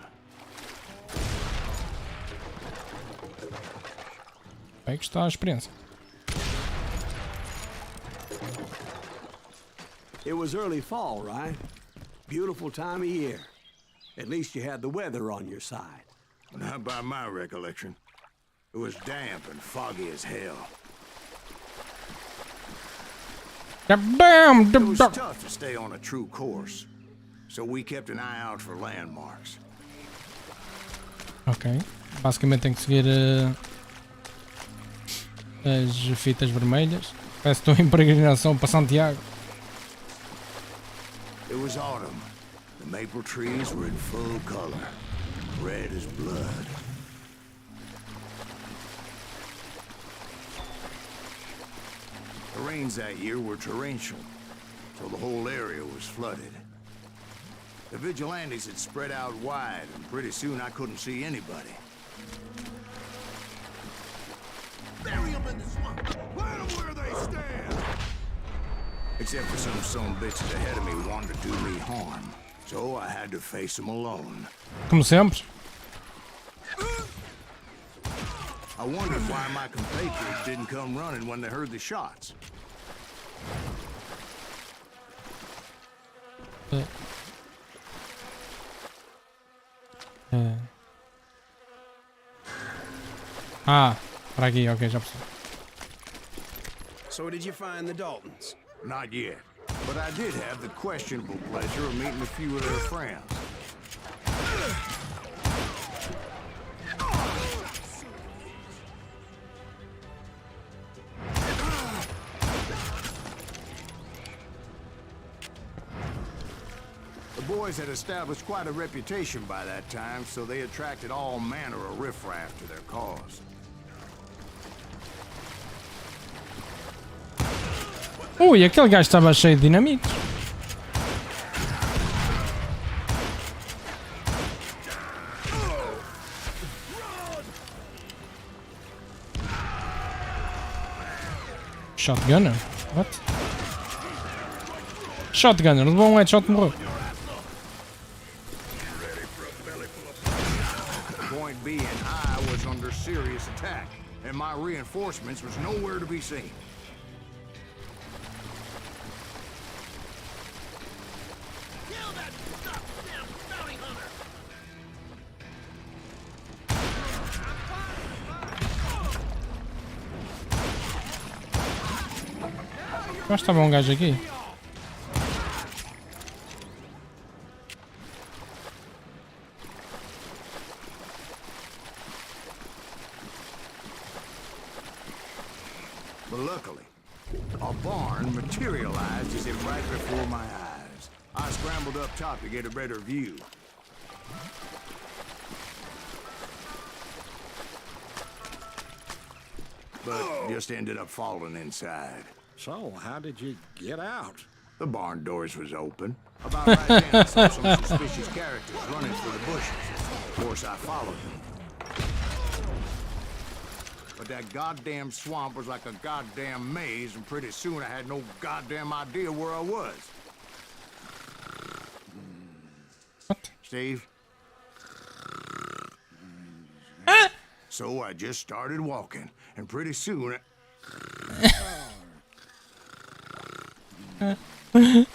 Vai gostar a experiência. It was early fall, right? Beautiful time of year. At least you had the weather on your side. Not by my recollection. It was damp and foggy as hell. Bam! It was tough to stay on a true course, so we kept an eye out for landmarks. Ok. Basicamente tem que seguir as fitas vermelhas. Parece que estou em peregrinação para Santiago. It was autumn. The maple trees were in full color, red as blood. The rains that year were torrential, so the whole area was flooded. The vigilantes had spread out wide, and pretty soon I couldn't see anybody. Bury them in the swamp. Plant them where they stand. Except for some sumbitches ahead of me wanted to do me harm, so I had to face them alone. Como sempre. I wondered why my compatriots didn't come running when they heard the shots. Ah, para aqui, ok, já percebi. So did you find the Daltons? Not yet, but I did have the questionable pleasure of meeting a few of their friends. The boys had established quite a reputation by that time, so they attracted all manner of riffraff to their cause. Ui, aquele gajo estava cheio de dinamites. Shotgunner? What? Shotgunner, levou um headshot e morreu. Point being, I was under serious attack, and my reinforcements was nowhere to be seen. Kill that goddamn bounty hunter. Eu acho que estava um gajo aqui. But luckily, a barn materialized as if right before my eyes. I scrambled up top to get a better view. But just ended up falling inside. So, how did you get out? The barn doors was open. About right then, I saw some suspicious characters running through the bushes. Of course, I followed them. But that goddamn swamp was like a goddamn maze, and pretty soon I had no goddamn idea where I was. What? Steve? So I just started walking, and pretty soon Ai,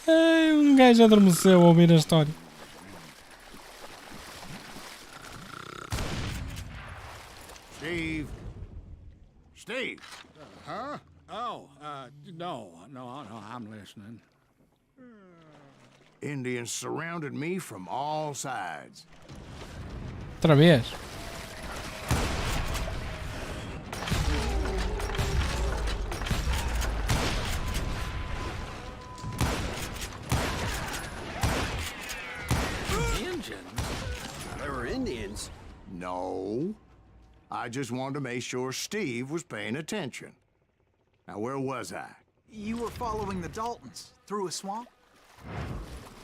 um gajo adormeceu a ouvir a história. Steve? Steve? Huh? Oh, no, I'm listening. Indians surrounded me from all sides. Outra vez. They were Indians. No. I just wanted to make sure Steve was paying attention. Now, where was I? You were following the Daltons through a swamp?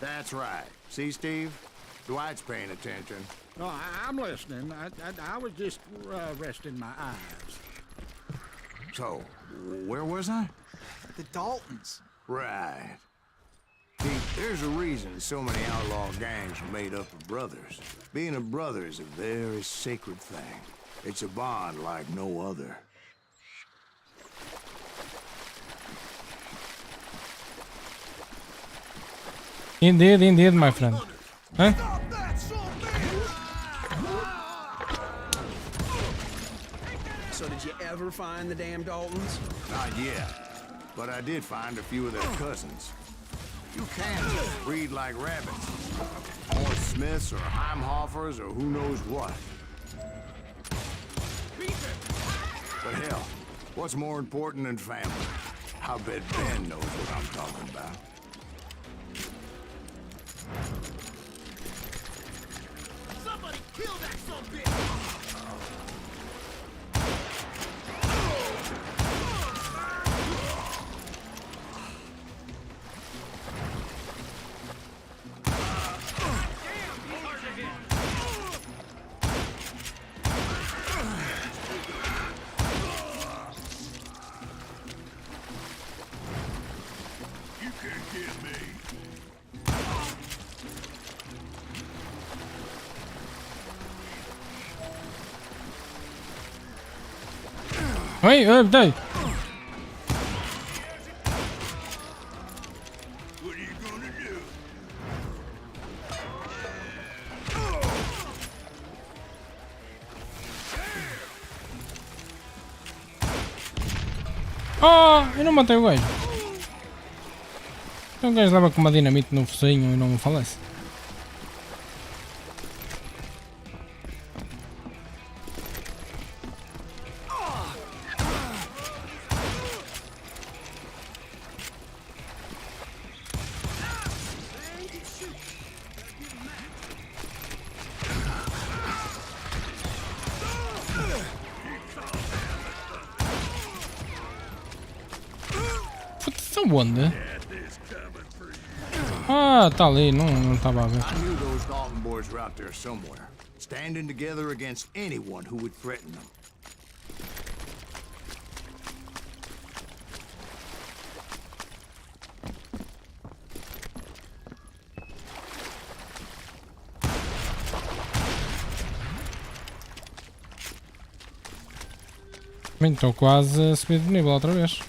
That's right. See, Steve? Dwight's paying attention. No, I'm listening. I was just resting my eyes. So, where was I? The Daltons. Right. See, there's a reason so many outlaw gangs are made up of brothers. Being a brother is a very sacred thing. It's a bond like no other. Indeed, my friend. Huh? So did you ever find the damn Daltons? Not yet. But I did find a few of their cousins. You can't just breed like rabbits. Or Smiths or Heimhoffers or who knows what. But hell, what's more important than family? I bet Ben knows what I'm talking about. Somebody kill that sumbitch! Wait, no. What are you gonna do? Oh, eu não matei o gajo. Então o gajo leva com uma dinamite no focinho e não me falece. Onde? Ah, tá ali, não estava a ver. I knew those Dalton boys were out there somewhere, standing together against anyone who would threaten them. Bem, estou quase a subir de nível outra vez.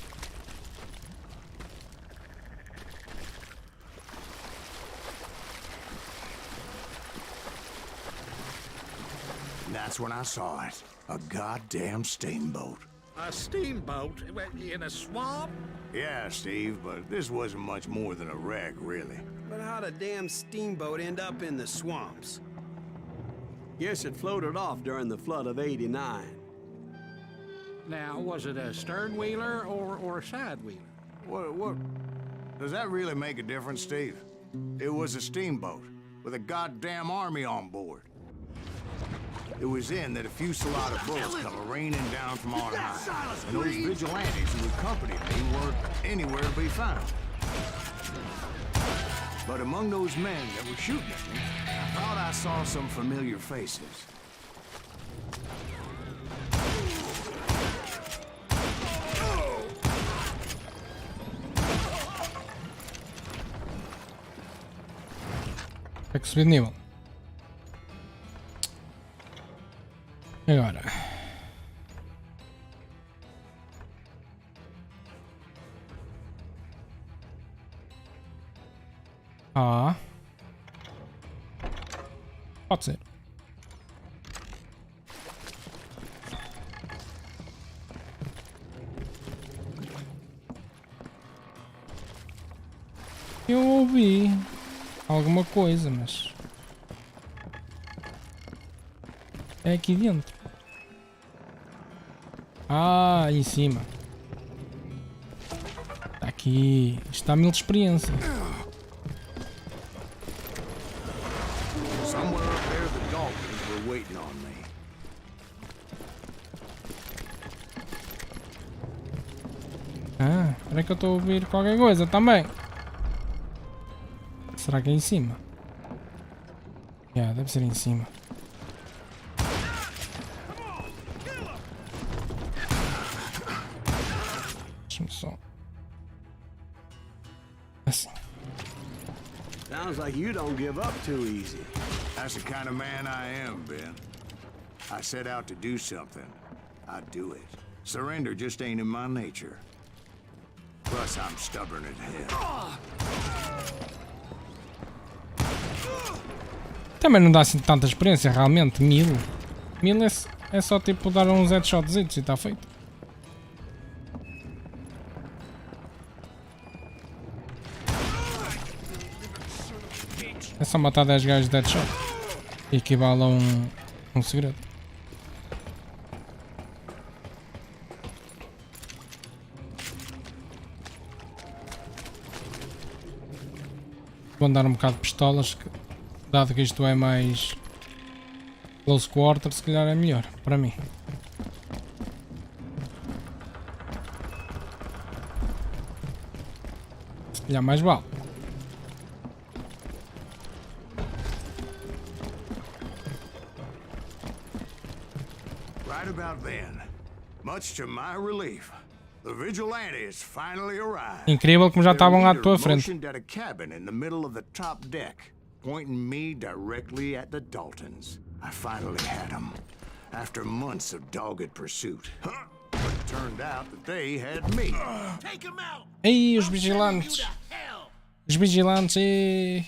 That's when I saw it. A goddamn steamboat. A steamboat in a swamp? Yeah, Steve, but this wasn't much more than a wreck, really. But how'd a damn steamboat end up in the swamps? Guess it floated off during the flood of '89. Now, was it a stern wheeler or a side wheeler? What? Does that really make a difference, Steve? It was a steamboat with a goddamn army on board. It was then that a fusillade of bullets come raining down from on high, and those vigilantes who accompanied me weren't anywhere to be found. But among those men that were shooting at me, I thought I saw some familiar faces. Tem que subir de nível. E agora? Ah. Pode ser. Eu ouvi alguma coisa, mas... É aqui dentro. Ah, em cima. Está aqui. Está 1000 de experiência. Somewhere up there, the Daltons were waiting on me. Ah, espera que eu estou a ouvir qualquer coisa também. Será que é em cima? Deve ser em cima. Deixa-me só. Assim. Sounds like you don't give up too easy. That's the kind of man I am, Ben. I set out to do something. I do it. Surrender just ain't in my nature. Plus, I'm stubborn as hell. Também não dá assim tanta experiência, realmente. 1000. 1000 é só tipo dar uns headshots e está feito. É só matar 10 gajos de headshot. Equivale a um segredo. Vou andar um bocado de pistolas, dado que isto é mais close quarter, se calhar é melhor para mim. Se calhar mais vale. Right about then, much to my relief, the vigilantes finally arrived. Incrível como já estavam à tua frente. Motioned at a cabin in the middle of the top deck, pointing me directly at the Daltons. I finally had them, after months of dogged pursuit. But it turned out that they had me. Take him out! Ei, os vigilantes. Os vigilantes e...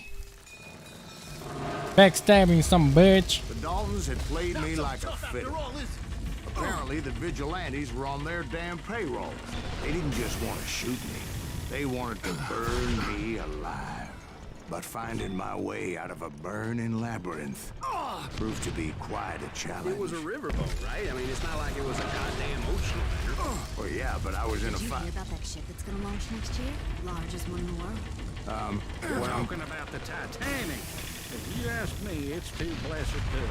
Backstabbing some bitch. The Daltons had played me like a fiddle. After all this, Apparently, the vigilantes were on their damn payroll. They didn't just want to shoot me. They wanted to burn me alive. But finding my way out of a burning labyrinth proved to be quite a challenge. It was a riverboat, right? I mean, it's not like it was a goddamn ocean liner. Well, yeah, but I was in a Did you fight. hear about that ship that's gonna launch next year? Largest one in the world. We're talking about the Titanic. If you ask me, it's too blessed to.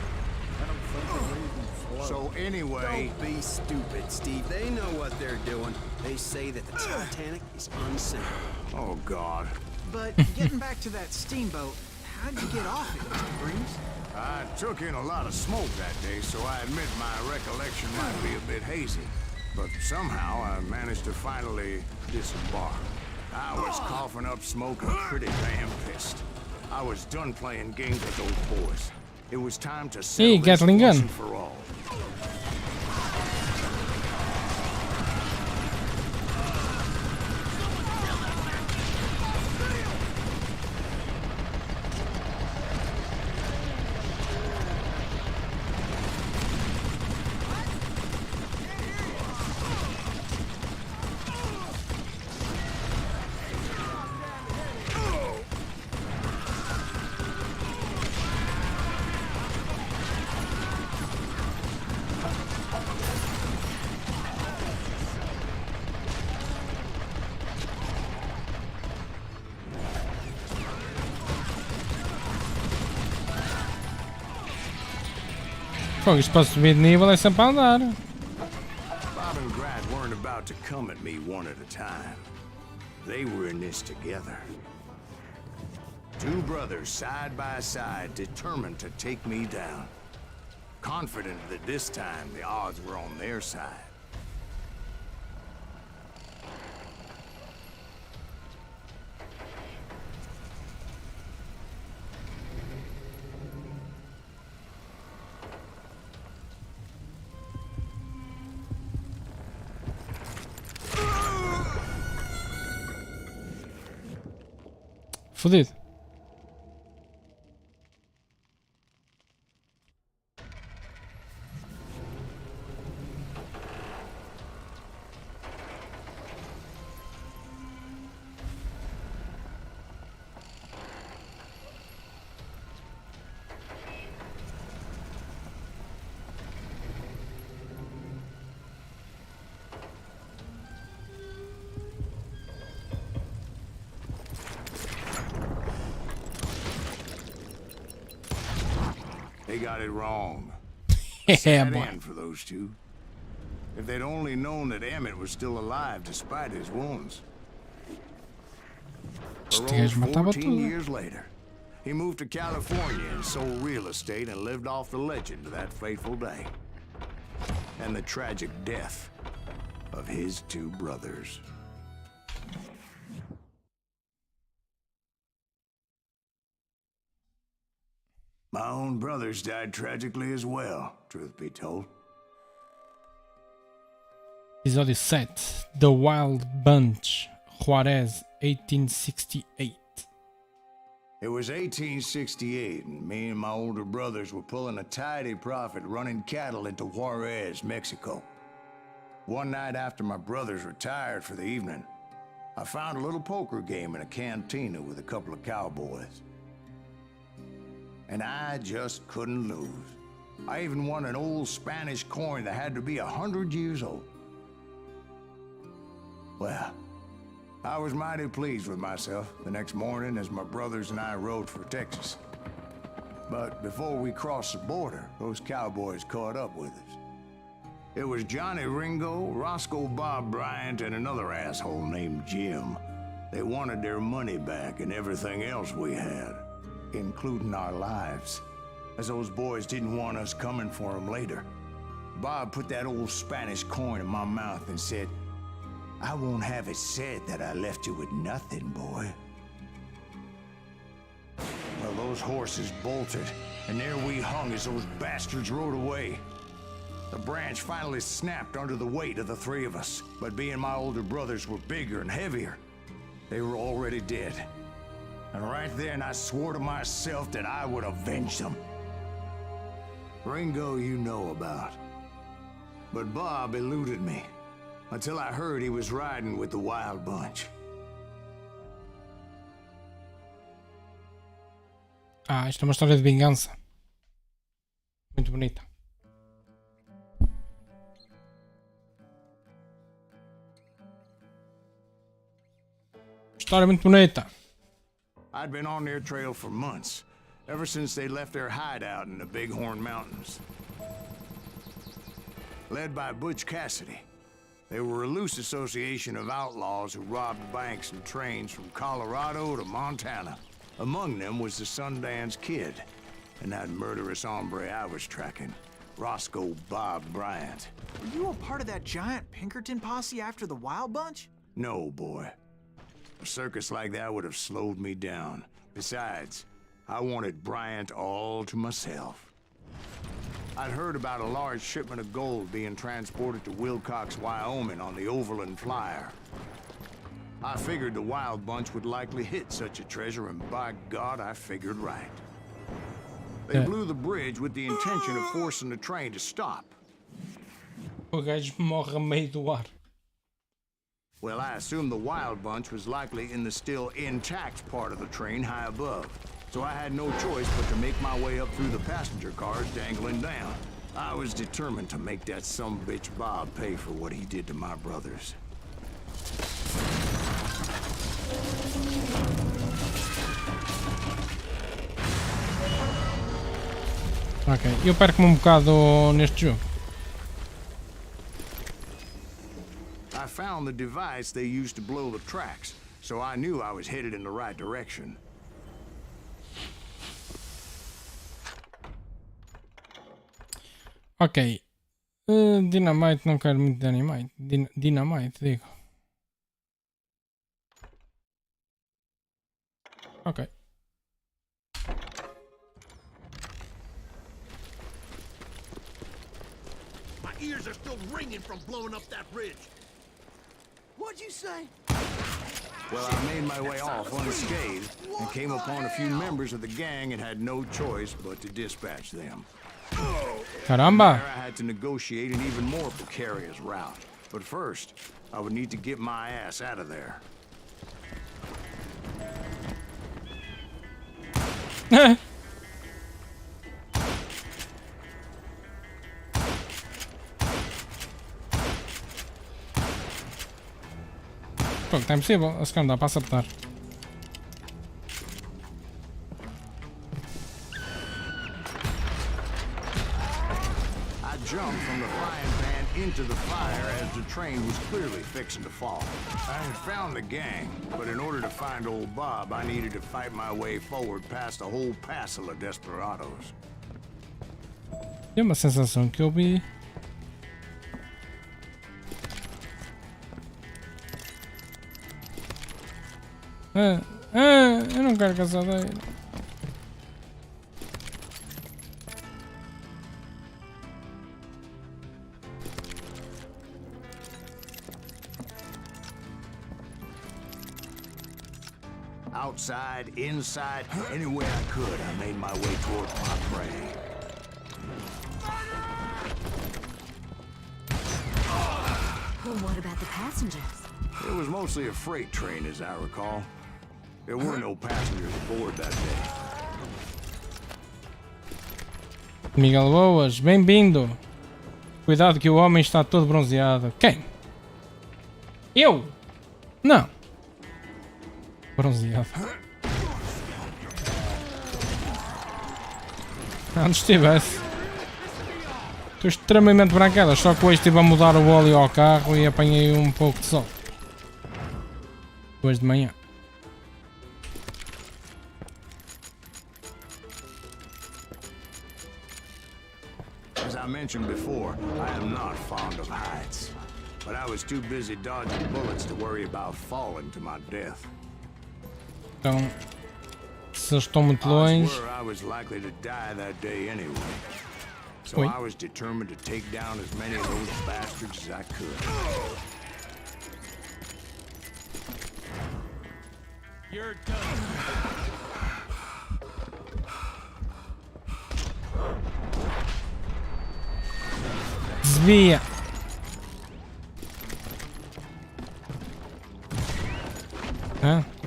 I don't think it'll even float. So anyway, Don't be stupid, Steve. They know what they're doing. They say that the Titanic is unsinkable. oh God, But getting back to that steamboat, how'd you get off it, Mr. Breeze? I took in a lot of smoke that day, so I admit my recollection might be a bit hazy. But somehow I managed to finally disembark. I was coughing up smoke and pretty damn pissed. I was done playing games with those boys. It was time to settle this Gatling gun. once and for all. Pô, isto para subir de nível é sempre a andar. Bob and Grad weren't about to come at me one at a time. They were in this together. Two brothers side by side, determined to take me down. Confident that this time the odds were on their side. Fodido. They got it wrong. Yeah, Sad boy. end for those two. If they'd only known that Emmett was still alive despite his wounds. Este Arose gajo matava 14 tudo. years later. He moved to California and sold real estate and lived off the legend of that fateful day. And the tragic death of his two brothers. My own brothers died tragically as well, truth be told. Episódio 7. The Wild Bunch. Juarez, 1868. It was 1868, and me and my older brothers were pulling a tidy profit running cattle into Juarez, Mexico. One night after my brothers retired for the evening, I found a little poker game in a cantina with a couple of cowboys. And I just couldn't lose. I even won an old Spanish coin that had to be 100 years old. Well, I was mighty pleased with myself the next morning as my brothers and I rode for Texas. But before we crossed the border, those cowboys caught up with us. It was Johnny Ringo, Roscoe Bob Bryant, and another asshole named Jim. They wanted their money back and everything else we had, including our lives, as those boys didn't want us coming for them later. Bob put that old Spanish coin in my mouth and said, "I won't have it said that I left you with nothing, boy." Well, those horses bolted, and there we hung as those bastards rode away. The branch finally snapped under the weight of the three of us, but being my older brothers were bigger and heavier, they were already dead. And right then I swore to myself that I would avenge them. Ringo you know about. But Bob eluded me, until I heard he was riding with the Wild Bunch. Isto é uma história de vingança. Muito bonita. História muito bonita. I'd been on their trail for months, ever since they left their hideout in the Bighorn Mountains. Led by Butch Cassidy, they were a loose association of outlaws who robbed banks and trains from Colorado to Montana. Among them was the Sundance Kid, and that murderous hombre I was tracking, Roscoe Bob Bryant. Were you a part of that giant Pinkerton posse after the Wild Bunch? No, boy. A circus like that would have slowed me down. Besides, I wanted Bryant all to myself. I'd heard about a large shipment of gold being transported to Wilcox, Wyoming on the Overland Flyer. I figured the Wild Bunch would likely hit such a treasure, and by God, I figured right. They blew the bridge with the intention of forcing the train to stop. O gajo morre a meio do ar. Well, I assumed the Wild Bunch was likely in the still intact part of the train high above. So I had no choice but to make my way up through the passenger cars dangling down. I was determined to make that sumbitch Bob pay for what he did to my brothers. Ok, eu perco-me um bocado neste jogo. I found the device they used to blow the tracks, so I knew I was headed in the right direction. Ok. Dynamite, não quero muito dynamite. Dynamite, digo. Ok. My ears are still ringing from blowing up that bridge. What'd you say? Well, I made my way off unscathed and came upon a few members of the gang and had no choice but to dispatch them. Caramba! There I had to negotiate an even more precarious route. But first, I would need to get my ass out of there. Pô, está impossível. Acho que não dá para acertar. jumped from the frying pan into the fire as the train was clearly fixing to fall. I had found the gang, but in order to find old Bob, I needed to fight my way forward past a whole passel of desperados. Tem uma sensação que eu vi. Eu não quero caçadeira. Outside, inside, anywhere I could, I made my way towards my prey. Well, what about the passengers? It was mostly a freight train, as I recall. There were no passengers aboard that day. Miguel Boas, bem-vindo. Cuidado que o homem está todo bronzeado. Quem? Eu? Não. Bronzeado. Antes estivesse. Estou extremamente branquela, só que hoje estive a mudar o óleo ao carro e apanhei um pouco de sol. Depois de manhã. As I mentioned before, I am not fond of heights. But I was too busy dodging bullets to worry about falling to my death. Então, se eles estão muito I was longe. where I was likely to die that day anyway. So Oi. I was determined to take down as many of those bastards as I could. You're done. Desvia.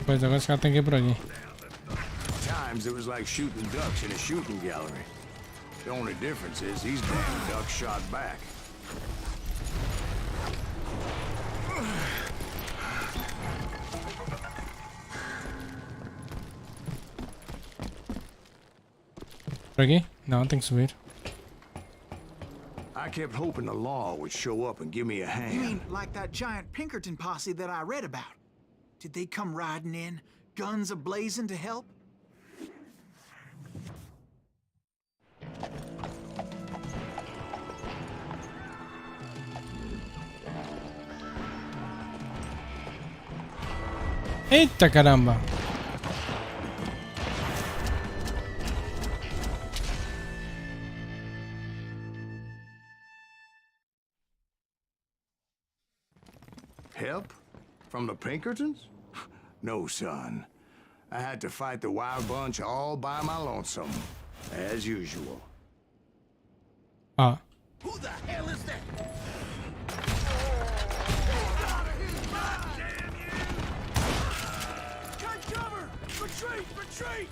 Pois agora esse cara tem que ir por aqui. Times it was like shooting ducks in a shooting gallery. The only difference is these damn ducks shot back. Por aqui? Não, tem que subir. I kept hoping the law would show up and give me a You hand. mean like that giant Pinkerton posse that I read about? Did they come riding in, guns a-blazing to help? Eita caramba! Help? From the Pinkertons? No, son. I had to fight the wild bunch all by my lonesome, as usual. Ah. Who the hell is that? Take cover! Retreat! Retreat!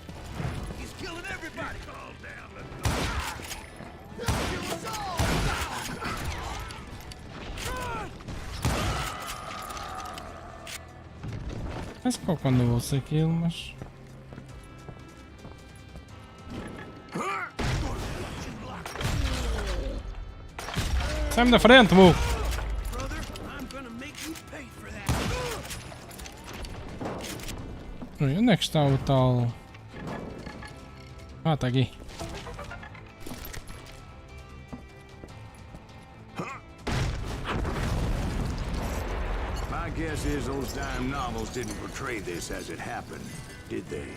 He's killing everybody! Calm down, Parece que quando eu ouço aquilo, mas. Sai-me da frente, burro! brother, I'm gonna make you pay for that. Onde é que está o tal. Ah, está aqui. My guess is those dime novels didn't portray this as it happened, did they?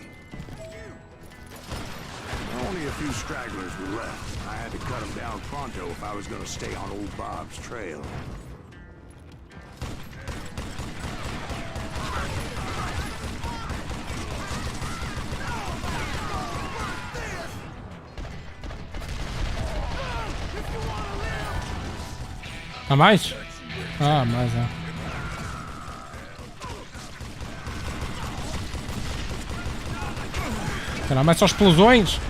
Only a few stragglers were left. I had to cut them down pronto if I was going to stay on old Bob's trail. Há mais? Ah, mais, é. Caramba, é só explosões!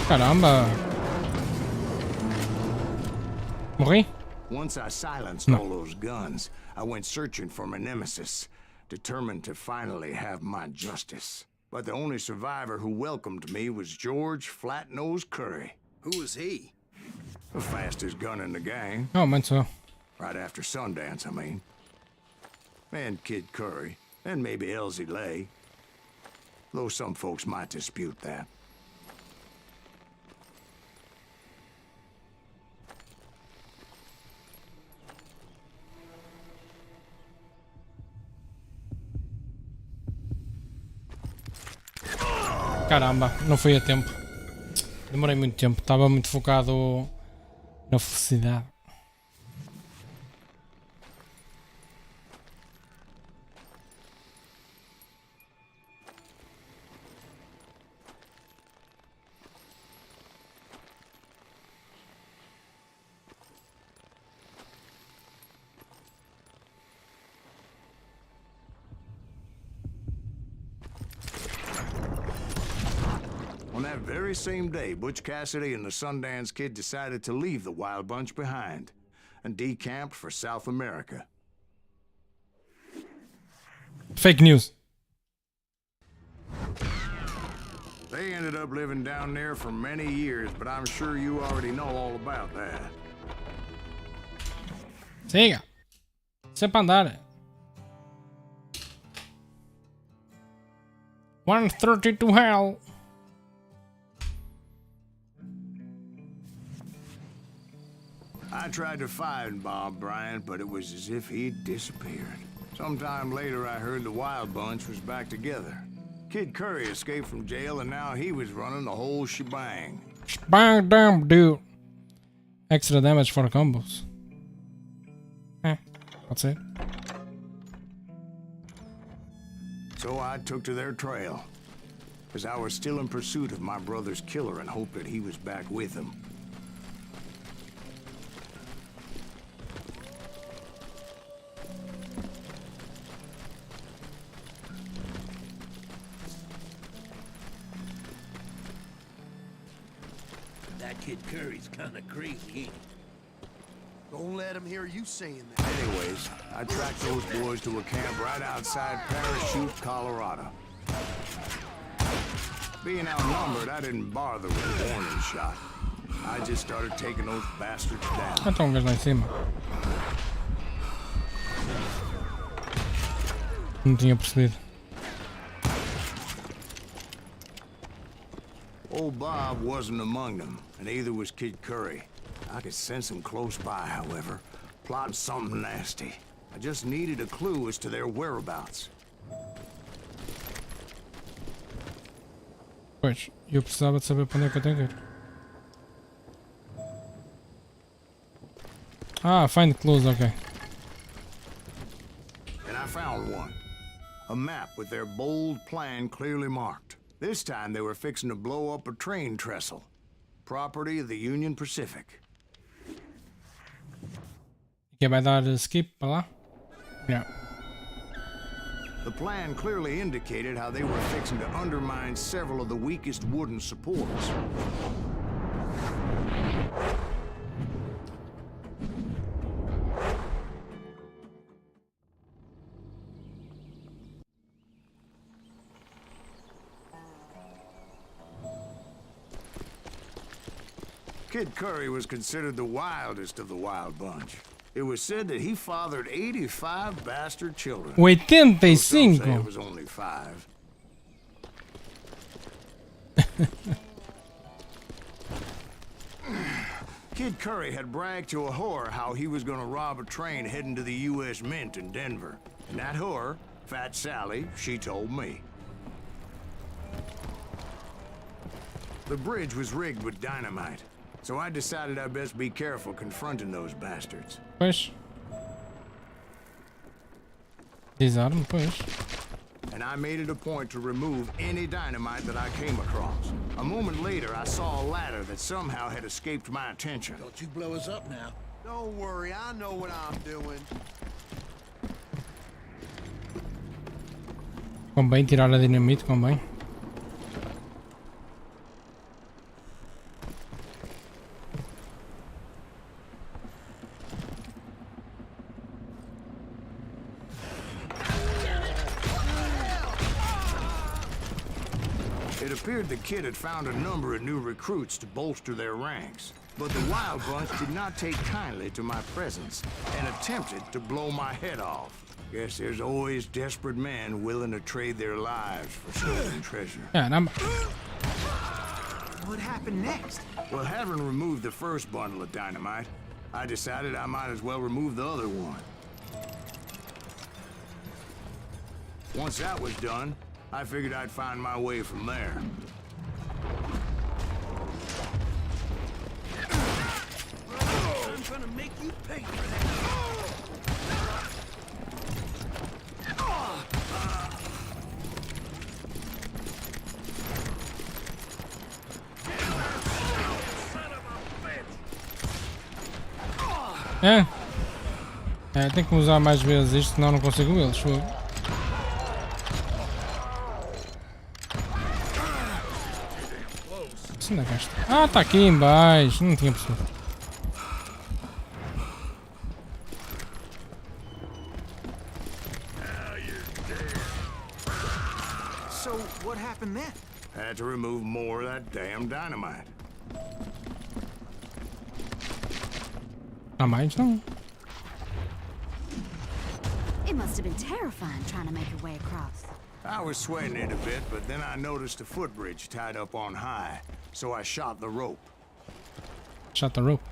Caramba. Morri? Once I silenced all those guns, I went searching for my nemesis, determined to finally have my justice. But the only survivor who welcomed me was George Flat-Nosed Curry. Who was he? The fastest gun in the gang. Oh, meant so. Right after Sundance, I mean. And Kid Curry, and maybe Elsie Lay. Though some folks might dispute that. Caramba, não foi a tempo. Demorei muito tempo, estava muito focado na felicidade. On that very same day, Butch Cassidy and the Sundance Kid decided to leave the Wild Bunch behind and decamped for South America. Fake news. They ended up living down there for many years, but I'm sure you already know all about that. Siga. Sempre andar. 130 to hell. I tried to find Bob Bryant, but it was as if he'd disappeared. Sometime later, I heard the Wild Bunch was back together. Kid Curry escaped from jail, and now he was running the whole shebang. Bang damn dude. Extra damage for combos. That's it. So I took to their trail, because I was still in pursuit of my brother's killer and hoped that he was back with him. That Kid Curry's kinda crazy, ain't he? Don't let him hear you saying that. Anyways, I tracked those boys to a camp right outside Parachute, Colorado. Being outnumbered, I didn't bother with a warning shot. I just started taking those bastards down. Então um gajo lá em cima. Não tinha percebido. Old Bob wasn't among them, and neither was Kid Curry. I could sense him close by, however, plotting something nasty. I just needed a clue as to their whereabouts. Pois, eu precisava de saber para onde é que eu tenho que ir. Ah, find clues, ok. And I found one. A map with their bold plan clearly marked. This time they were fixing to blow up a train trestle. Property of the Union Pacific. Que vai dar skip para lá? Yeah. The plan clearly indicated how they were fixing to undermine several of the weakest wooden supports. Kid Curry was considered the wildest of the Wild Bunch. It was said that he fathered 85 bastard children. 85. Some say it was only 5. Kid Curry had bragged to a whore how he was going to rob a train heading to the U.S. Mint in Denver. And that whore, Fat Sally, she told me. The bridge was rigged with dynamite, so I decided I'd best be careful confronting those bastards. Pois. Desarme, pois. And I made it a point to remove any dynamite that I came across. A moment later, I saw a ladder that somehow had escaped my attention. Don't you blow us up now. Don't worry, I know what I'm doing. Convém tirar a dinamite, convém. appeared the kid had found a number of new recruits to bolster their ranks. But the Wild Bunch did not take kindly to my presence and attempted to blow my head off. Guess there's always desperate men willing to trade their lives for stolen treasure. Caramba. What happened next? Well, having removed the first bundle of dynamite, I decided I might as well remove the other one. Once that was done, I figured I'd find my way from there. I'm gonna make you pay for that. Tenho que usar mais vezes isto, senão não consigo eles. Onde é que está? Ah, está aqui em baixo, não tinha percebido. So, what happened then? Had to remove more of that damn dynamite. Há mais? Não. It must have been terrifying trying to make your way across. I was sweating it a bit, but then I noticed a footbridge tied up on high, so I shot the rope. Shot the rope.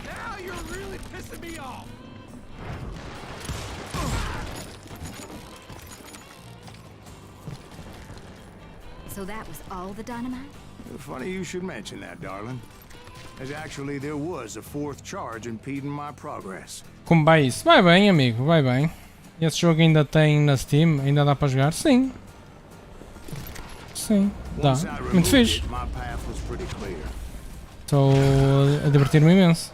Now you're really pissing me off. So that was all the dynamite? Funny you should mention that, darling. As actually there was a fourth charge impeding my progress. Como vai isso? Vai bem, amigo, vai bem. Esse jogo ainda tem na Steam? Ainda dá para jogar? Sim. Sim, dá. Muito fixe. My path was pretty clear. Estou a divertir-me imenso.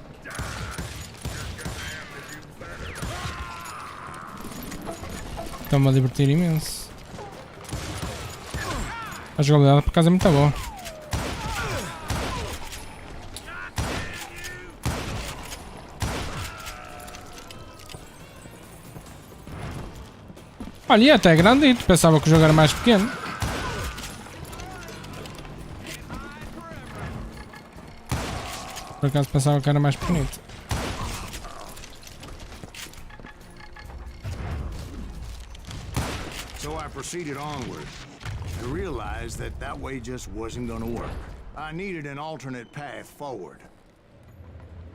Estou-me a divertir imenso. A jogabilidade por acaso é muito boa. Olha, e até é grandito. Pensava que o jogo era mais pequeno. Por acaso pensava que era mais pequenito. So I proceeded onward to realize that that way just wasn't going to work. I needed an alternate path forward.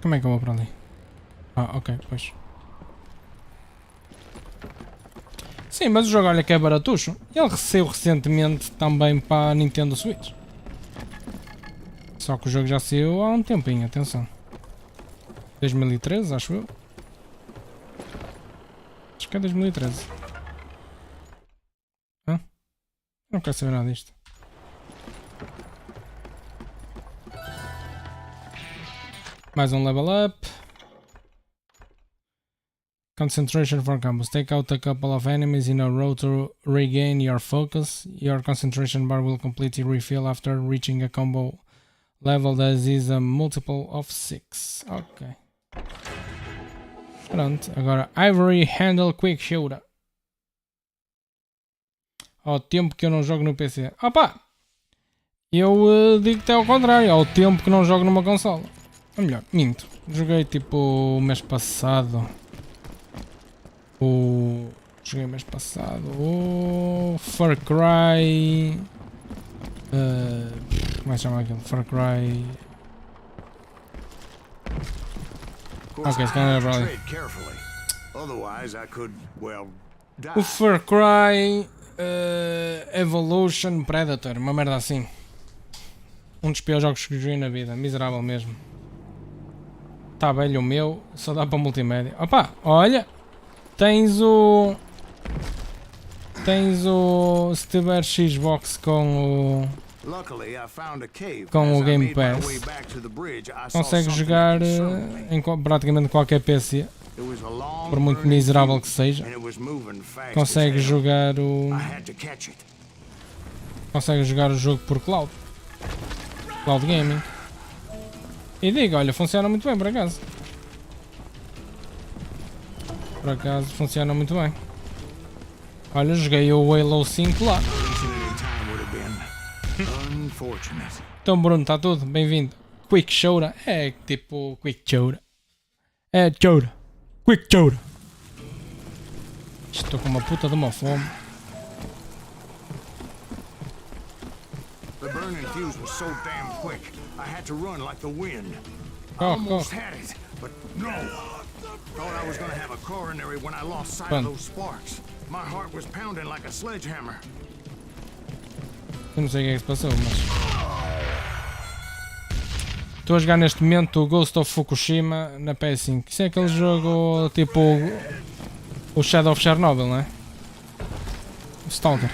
Como é que eu vou para ali? Ah, ok, pois. Sim, mas o jogo olha que é baratucho. Ele saiu recentemente também para a Nintendo Switch. Só que o jogo já saiu há um tempinho, atenção. 2013, acho eu. Acho que é 2013. Hã? Não quero saber nada disto. Mais um level up. Concentration for combos. Take out a couple of enemies in a row to regain your focus. Your concentration bar will completely refill after reaching a combo level that is a multiple of 6. Ok. Pronto. Agora Ivory Handle Quick Shooter. Ao tempo que eu não jogo no PC. Opa! Eu digo até ao contrário. Ao tempo que não jogo numa consola. Ou melhor, minto. Joguei tipo o mês passado. Joguei mês passado o Far Cry. Como é que chama aquilo? Far Cry. Ok, se calhar é para ali. O Far Cry Evolution Predator, uma merda assim. Um dos piores jogos que joguei na vida, miserável mesmo. Tá velho o meu, só dá para multimédia. Opa, olha! Tens o... Se tiver Xbox com o Game Pass, consegues jogar em praticamente qualquer PC, por muito miserável que seja. Consegues jogar consegue jogar o jogo por cloud gaming. E digo, olha, funciona muito bem por acaso. Por acaso funciona muito bem. Olha, joguei o Halo 5 lá. Então Bruno, está tudo? Bem-vindo. Quick Choura. É tipo Quick Choura. É Choura. Quick Choura. Estou com uma puta de uma fome. The burning fuse was so damn quick. I had to run like the wind. I almost had it, but no. Thought I was gonna have a coronary when I lost sight of those sparks. My heart was pounding like a sledgehammer. Eu não sei o que é que se passou, mas... Estou a jogar neste momento o Ghost of Fukushima na PS5. Isso é aquele jogo tipo o Shadow of Chernobyl, não é? O Stalker.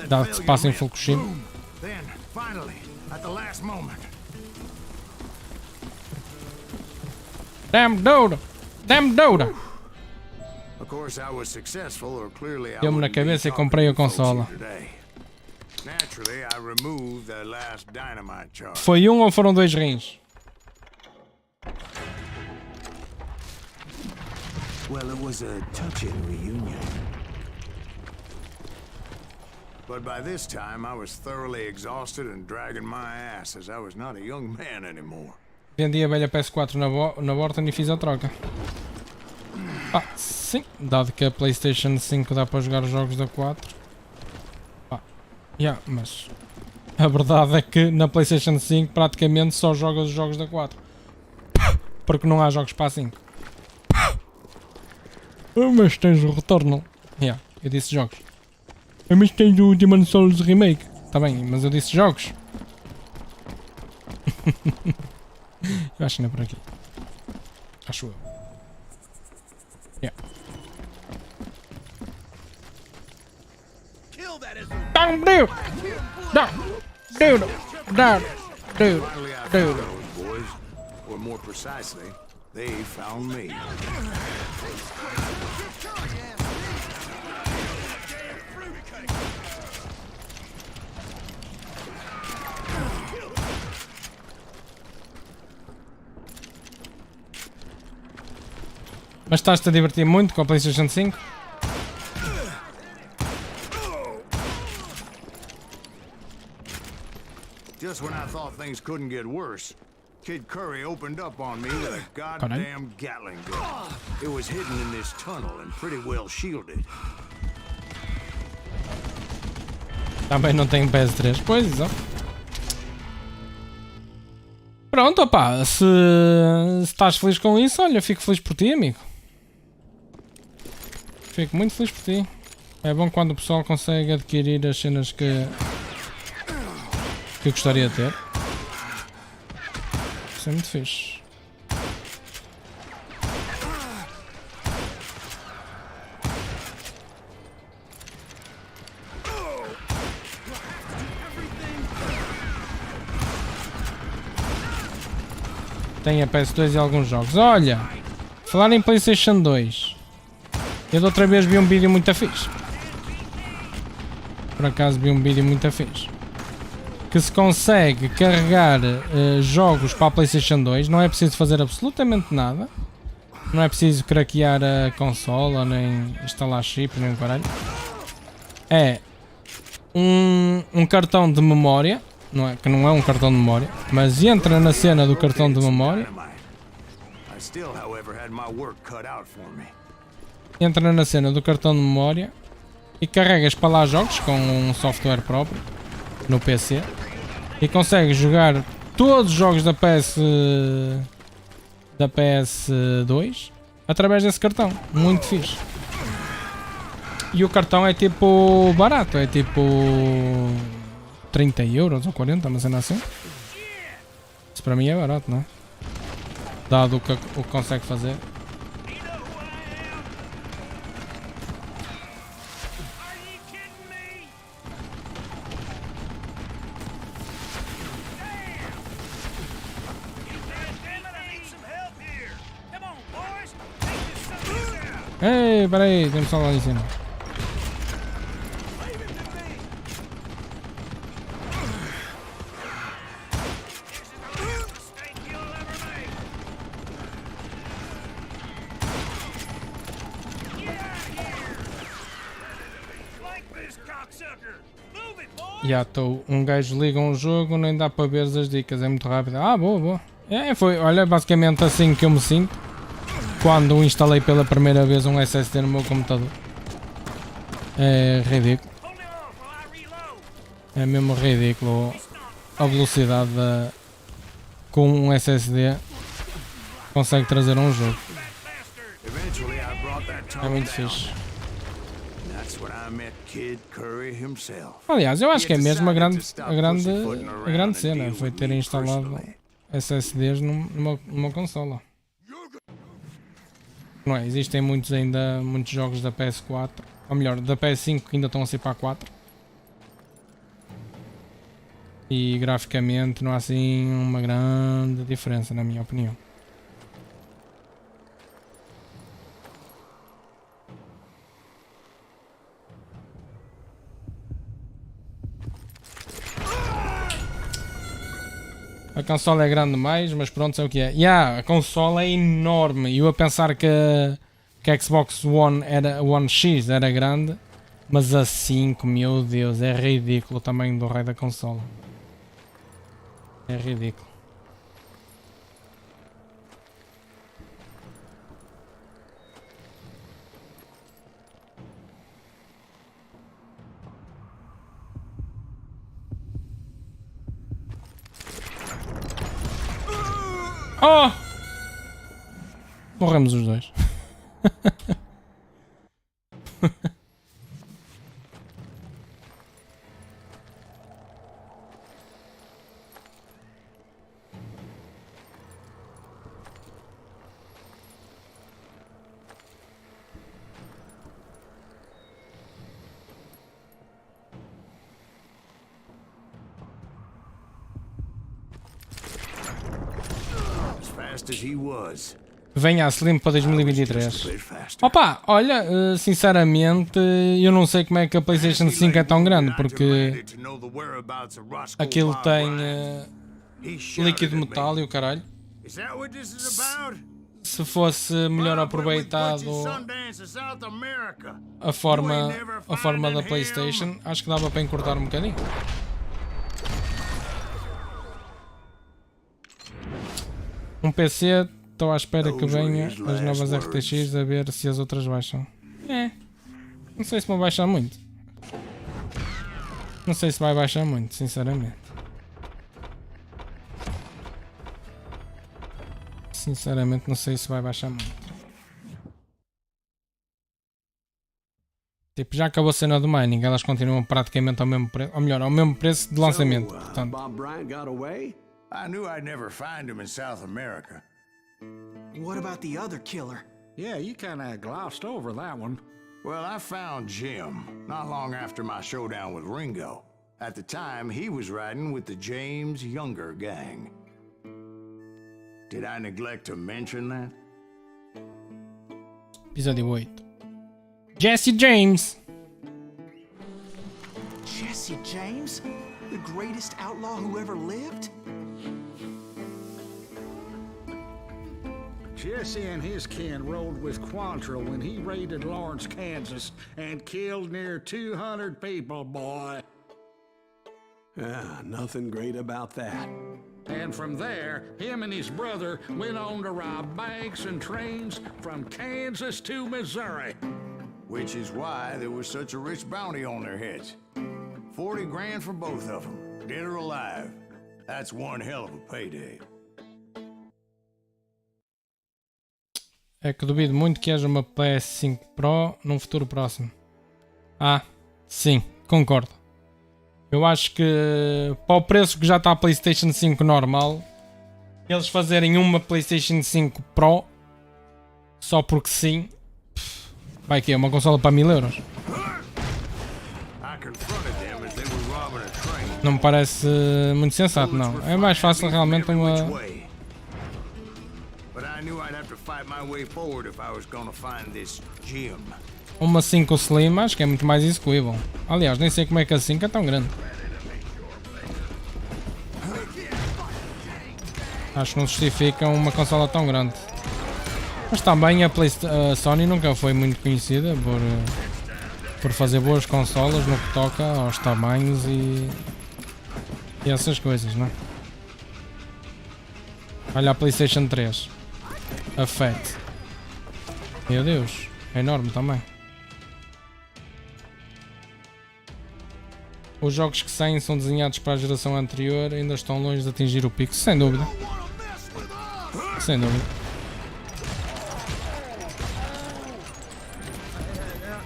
Dado que se passa em Fukushima. Damn dude! Damn dude! Deu-me na cabeça e comprei a consola. Foi um ou foram 2 rins? Well, it was a touching reunion. But by this time, I was thoroughly exhausted and dragging my ass as I was not a young man anymore. Vendi a velha PS4 na Borton e fiz a troca. Ah, sim. Dado que a PlayStation 5 dá para jogar os jogos da 4. Ah, yeah, mas... A verdade é que na PlayStation 5 praticamente só joga os jogos da 4. Porque não há jogos para a 5. Oh, mas tens o Returnal. Yeah, eu disse jogos. Oh, mas tens o Demon's Souls Remake. Tá bem, mas eu disse jogos. Eu acho que não é por aqui. Acho eu. Yeah. Down, dude! Down! Dude! Down! Dude! Dude! Or more precisely, they found me. Mas estás-te a divertir muito com a PlayStation 5? Just when I thought things couldn't get worse, Kid Curry opened up on me with a goddamn Gatling gun. It was hidden in this tunnel and pretty well shielded. Também não tenho PS3, pois exato. Pronto, opá, se estás feliz com isso, olha, fico feliz por ti, amigo. Fico muito feliz por ti. É bom quando o pessoal consegue adquirir as cenas que gostaria de ter. Isso é muito fixe. Tem a PS2 e alguns jogos. Olha, falar em PlayStation 2. Eu da outra vez vi um vídeo muito fixe. Por acaso vi um vídeo muito fixe. Que se consegue carregar jogos para a PlayStation 2. Não é preciso fazer absolutamente nada. Não é preciso craquear a consola, nem instalar chip, nem caralho. É um cartão de memória. Não é, que não é um cartão de memória, mas entra na cena do cartão de memória. Entra na cena do cartão de memória e carregas para lá jogos com um software próprio no PC e consegues jogar todos os jogos da PS2 através desse cartão. Muito fixe. E o cartão é tipo barato, é tipo 30 euros ou 40, mas ainda assim. Isso para mim é barato, não é? Dado o que consegue fazer. Ei, peraí, tem pessoal lá em cima. Já estou. Um gajo liga um jogo, nem dá para ver as dicas, é muito rápido. Ah, boa, boa. Foi, olha, basicamente assim que eu me sinto quando instalei pela primeira vez um SSD no meu computador. É ridículo. É mesmo ridículo a velocidade com um SSD consegue trazer um jogo. É muito fixe. Aliás, eu acho que é mesmo a grande cena, foi ter instalado SSDs numa consola. Não é? Existem muitos jogos da PS4, ou melhor, da PS5 que ainda estão a ser para a 4. E graficamente não há assim uma grande diferença, na minha opinião. A consola é grande demais, mas pronto, é o que é. A consola é enorme. E eu a pensar que a Xbox One X era grande, mas a 5, meu Deus, é ridículo o tamanho do raio da consola. É ridículo. Oh! Morremos os dois. Venha a Slim para 2023. Opa, olha, sinceramente, eu não sei como é que a PlayStation 5 é tão grande, porque aquilo tem líquido metal e o caralho. Se fosse melhor aproveitado a forma da PlayStation, acho que dava para encurtar um bocadinho. Um PC, estou à espera que venha as novas RTX a ver se as outras baixam. Não sei se vão baixar muito. Não sei se vai baixar muito, sinceramente. Sinceramente não sei se vai baixar muito. Tipo, já acabou a cena do mining, elas continuam praticamente ao mesmo preço, ou melhor, ao mesmo preço de lançamento. Portanto. I knew I'd never find him in South America. What about the other killer? Yeah, you kinda glossed over that one. Well, I found Jim not long after my showdown with Ringo. At the time, he was riding with the James Younger gang. Did I neglect to mention that? Episódio 8. Jesse James! Jesse James? The greatest outlaw who ever lived? Jesse and his kin rode with Quantrill when he raided Lawrence, Kansas, and killed near 200 people, boy. Nothing great about that. And from there, him and his brother went on to rob banks and trains from Kansas to Missouri. Which is why there was such a rich bounty on their heads. 40 grand for both of them, dead or alive. That's one hell of a payday. É que duvido muito que haja uma PS5 Pro num futuro próximo. Sim, concordo. Eu acho que para o preço que já está a PlayStation 5 normal, eles fazerem uma PlayStation 5 Pro só porque sim, vai que é uma consola para 1000 euros. Não me parece muito sensato, não. É mais fácil realmente uma 5 Slim, acho que é muito mais execuível. Aliás, nem sei como é que a 5 é tão grande. Acho que não justifica uma consola tão grande. Mas também a Sony nunca foi muito conhecida por fazer boas consolas no que toca aos tamanhos e essas coisas, não é? Olha a PlayStation 3, a Fat, meu Deus, é enorme também. Os jogos que saem são desenhados para a geração anterior, ainda estão longe de atingir o pico, sem dúvida. Sem dúvida.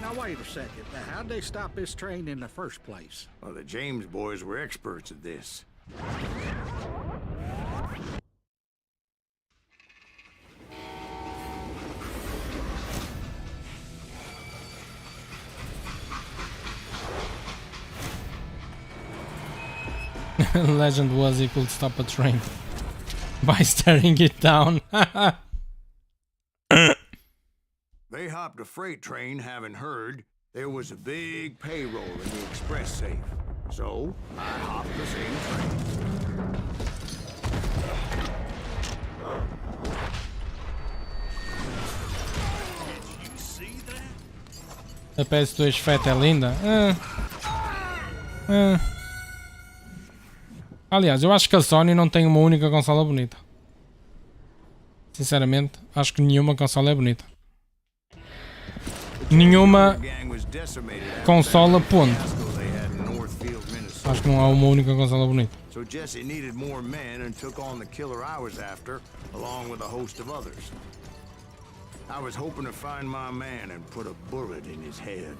Now wait a second. How'd they stop this train in the first place? Well, the James boys were experts at this. Legend was he could stop a train by staring it down. They hopped a freight train having heard there was a big payroll in the express safe. So, I hopped the same train. A PS2 Fat é linda. Aliás, eu acho que a Sony não tem uma única consola bonita. Sinceramente, acho que nenhuma consola é bonita. Nenhuma consola, ponto. Acho que não há uma única consola bonita. So Jesse needed more men and took on the killer I was after, along with a host of others. I was hoping to find my man and put a bullet in his head.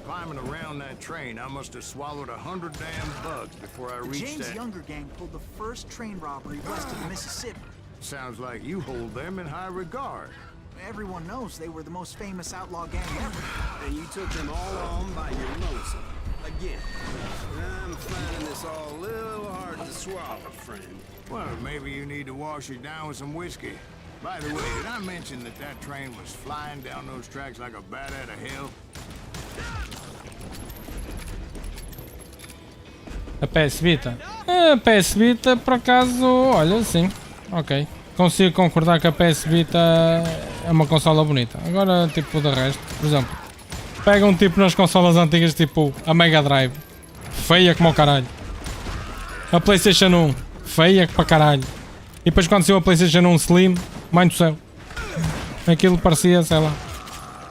Climbing around that train, I must have swallowed 100 damn bugs before I The reached James that. Younger gang pulled the first train robbery west of the Mississippi. Sounds like you hold them in high regard. Everyone knows they were the most famous outlaw gang ever. And you took them all on by your lonesome. Again. I'm finding this all a little hard to swallow, friend. Well, maybe you need to wash it down with some whiskey. By the way, did I mention that that train was flying down those tracks like a bat out of hell? A PS Vita? A PS Vita, por acaso, olha, sim. Ok. Consigo concordar que a PS Vita é uma consola bonita. Agora, tipo, de resto, por exemplo, pega um tipo nas consolas antigas, tipo a Mega Drive, feia como o caralho. A PlayStation 1, feia para caralho. E depois quando saiu a PlayStation 1 Slim, mãe do céu. Aquilo parecia, sei lá,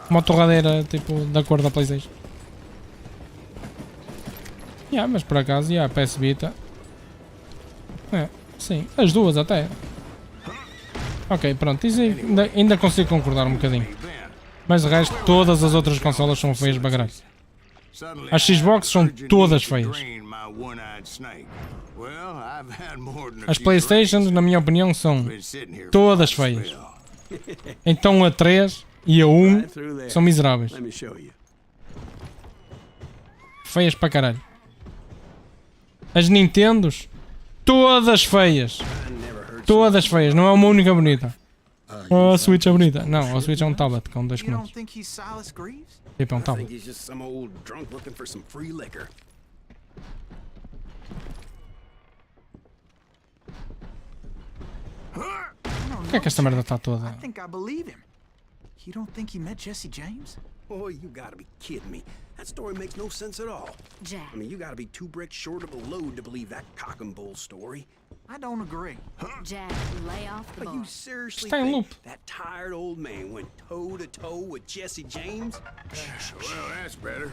uma torradeira, tipo, da cor da PlayStation. Mas por acaso, a PS Vita. Sim, as duas até. Ok, pronto, isso ainda consigo concordar um bocadinho. Mas de resto, todas as outras consolas são feias para caralho. As Xbox são todas feias. As Playstations, na minha opinião, são todas feias. Então a 3 e a 1 são miseráveis. Feias para caralho. As Nintendos, todas feias. Todas feias, não é uma única bonita. A Switch é bonita. Não, a Switch é um tablet com 2 comandos. Tipo, é um tablet. Por que é que esta merda está toda? You don't think he met Jesse James? Boy, you gotta be kidding me. That story makes no sense at all. Jack. I mean, you gotta be 2 bricks short of a load to believe that cock and bull story. I don't agree. Jack, lay off the But bar. you seriously Está em think loop. that tired old man went toe-to-toe with Jesse James? Well, that's better.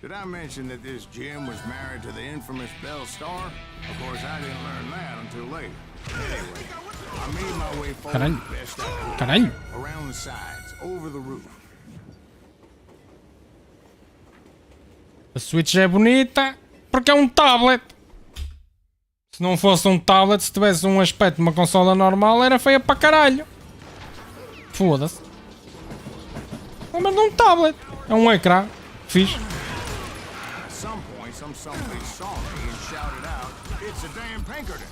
Did I mention that this Jim was married to the infamous Belle Star? Of course, I didn't learn that until later. Anyway, I made my way forward Caralho. the best I could. Caralho. Around the sides, over the roof. A Switch é bonita porque é um tablet. Se não fosse um tablet, se tivesse um aspecto de uma consola normal, era feia para caralho. Foda-se. Mas não é um tablet. É um ecrã. Fixe. At some point, some bitch saw me and shouted out, "It's a damn Pinkerton!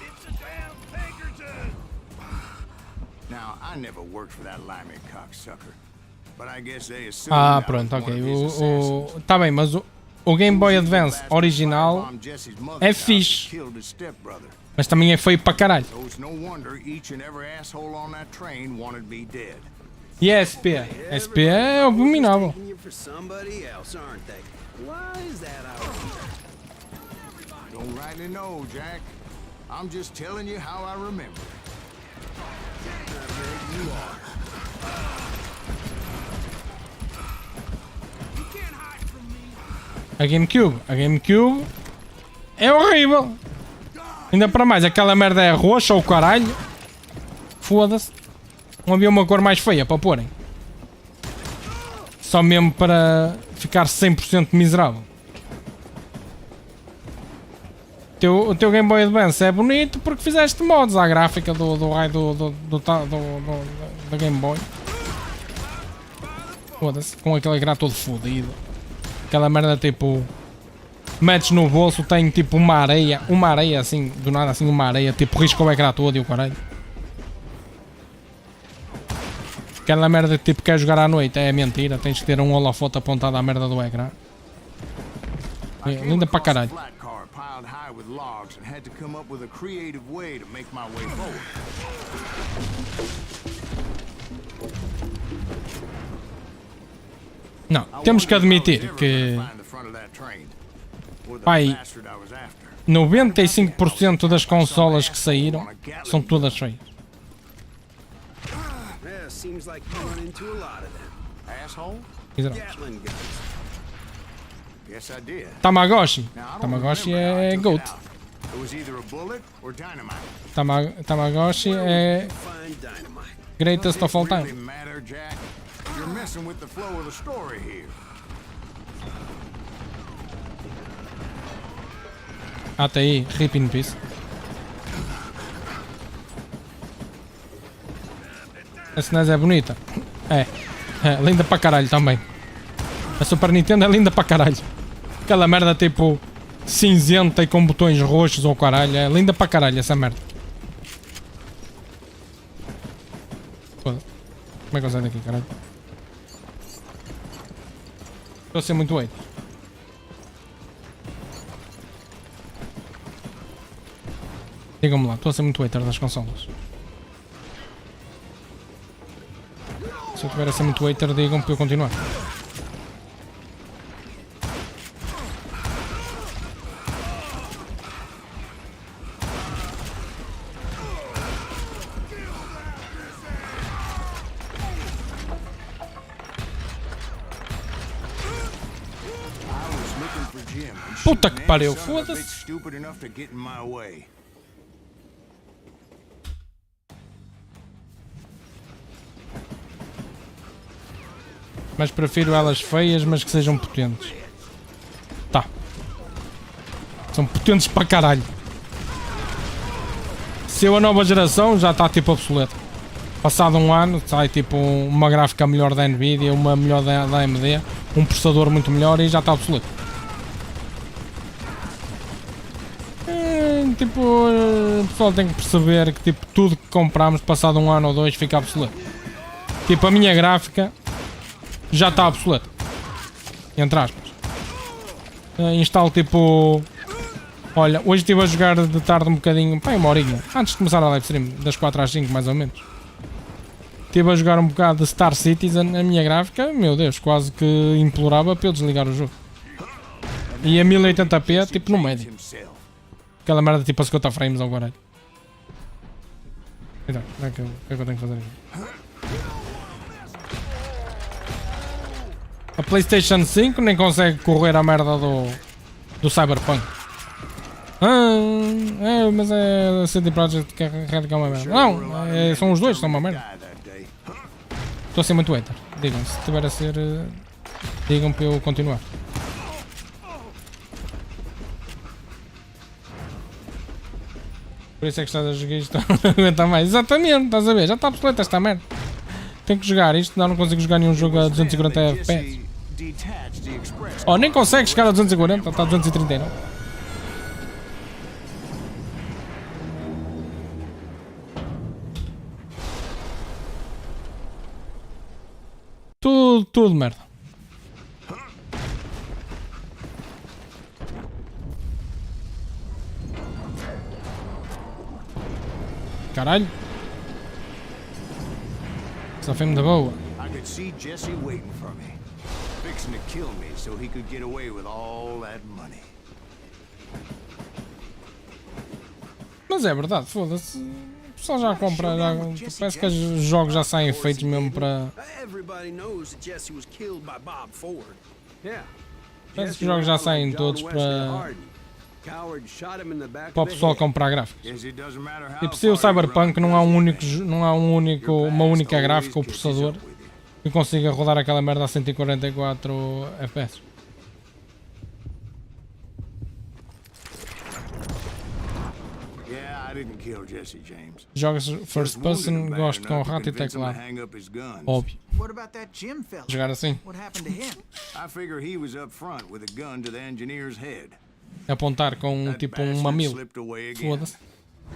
It's a damn Pinkerton!" Now, I never worked for that limey cocksucker, but I guess they assumed I was Pronto, one ok. of his assassins. Tá bem, mas o Game Boy Advance original Bomb Jesse's mother é down, fixe, killed his stepbrother. mas também é feio para caralho. So it's no wonder each and every asshole on that train wanted me dead. E a SP? A SP é abominável. Taking you for somebody else, aren't they? Why is that out here? Don't rightly know, Jack. I'm just telling you how I remember. You are. A GameCube é horrível. Ainda para mais, aquela merda é roxa ou caralho. Foda-se. Não havia uma cor mais feia para porem. Só mesmo para ficar 100% miserável. O teu Game Boy Advance é bonito porque fizeste mods à gráfica do raio da Game Boy. Foda-se, com aquele ecrã todo fodido. Aquela merda tipo... Metes no bolso, tem tipo uma areia assim, do nada assim uma areia, tipo risco o ecrã todo e o caralho. Aquela merda que tipo quer jogar à noite, é mentira, tens que ter um holofote apontado à merda do ecrã. É, linda para caralho. Não, temos que admitir que... Pai, 95% das consolas que saíram são todas feias. Tamagotchi. Tamagotchi é GOAT. Tamagotchi é greatest of all time. Até aí, rip in peace. A SNES é bonita. É linda para caralho também. A Super Nintendo é linda para caralho. Aquela merda tipo cinzenta e com botões roxos ou caralho. É linda para caralho essa merda. Foda. Como é que eu saio daqui, caralho? Estou a ser muito weight. Digam-me lá, estou a ser muito hater das consolas. Se eu tiver a ser muito hater, digam para eu continuar. Puta que pariu, foda-se. Mas prefiro elas feias, mas que sejam potentes. Tá. São potentes para caralho. Se eu a nova geração já está tipo obsoleto. Passado um ano sai tipo uma gráfica melhor da Nvidia, uma melhor da AMD, um processador muito melhor e já está obsoleto. Tipo, o pessoal tem que perceber que tipo tudo que compramos passado um ano ou dois fica obsoleto. Tipo a minha gráfica já está obsoleto. Entre aspas. Instalo tipo... Olha, hoje estive a jogar de tarde um bocadinho, pá, uma horinha, antes de começar a live stream, das 4 às 5 mais ou menos. Estive a jogar um bocado de Star Citizen, a minha gráfica, meu Deus, quase que implorava para eu desligar o jogo. E a 1080p, tipo no médio. Aquela merda tipo a 50 frames ao caralho. Então, o que é que eu tenho que fazer aqui? A PlayStation 5 nem consegue correr a merda do Cyberpunk. Mas é a CD Projekt que é uma merda. Não, são os dois, são uma merda. Estou a ser muito hater. Digam, se estiver a ser... digam para eu continuar. Por isso é que estás a jogar isto, não aguenta mais. Exatamente, estás a ver, já está obsoleta esta merda. Tenho que jogar isto, não consigo jogar nenhum jogo a 240 FPS. Oh, nem consegue chegar a 240, está a 239. Tudo merda. Caralho. Só foi-me da boa. see Jesse waiting for me, fixing to kill me so he could get away with all that money. Mas é verdade, foda-se. O pessoal já compra, parece que os jogos já saem feitos mesmo para... Everybody knows that Jesse was killed by Bob Ford. Yeah. Parece que os jogos já saem todos para o pessoal comprar gráficos. Tipo, se o Cyberpunk não há uma única gráfica ou processador que consiga rodar aquela merda a 144 FPS. Jogos first person, gosto com rato e teclado. Óbvio. What about that Jim fella? Jogar assim. What happened to him? I figure he was up front with a gun to the engineer's head. Apontar com tipo um mamilo. Foda-se.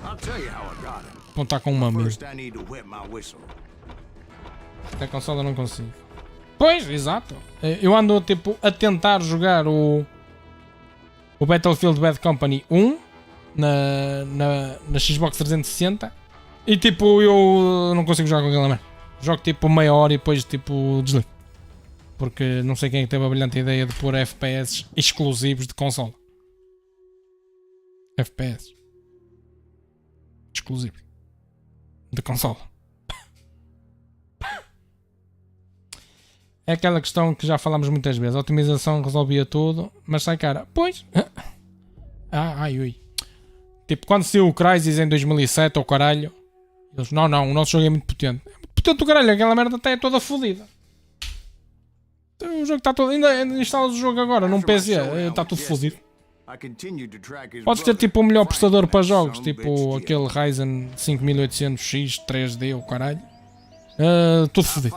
I'll tell you how I got him. Apontar com um mamilo. First I need to wet my whistle. Até consola não consigo. Pois, exato. Eu ando tipo a tentar jogar o Battlefield Bad Company 1 na Xbox 360 e tipo eu não consigo jogar com aquela merda. Jogo tipo meia hora e depois tipo desligo. Porque não sei quem é que teve a brilhante ideia de pôr FPS exclusivos de console. FPS exclusivos de console. É aquela questão que já falámos muitas vezes. A otimização resolvia tudo, mas sai cara. Pois. Ui. Tipo, quando saiu o Crysis em 2007, ou caralho, eles, não, o nosso jogo é muito potente. É muito potente o caralho, aquela merda até é toda fodida. O jogo está todo. Ainda instalas o jogo agora num PC, está tudo fodido. Podes ter tipo o melhor processador para jogos, tipo aquele Ryzen 5800X 3D, o caralho. Tudo fodido.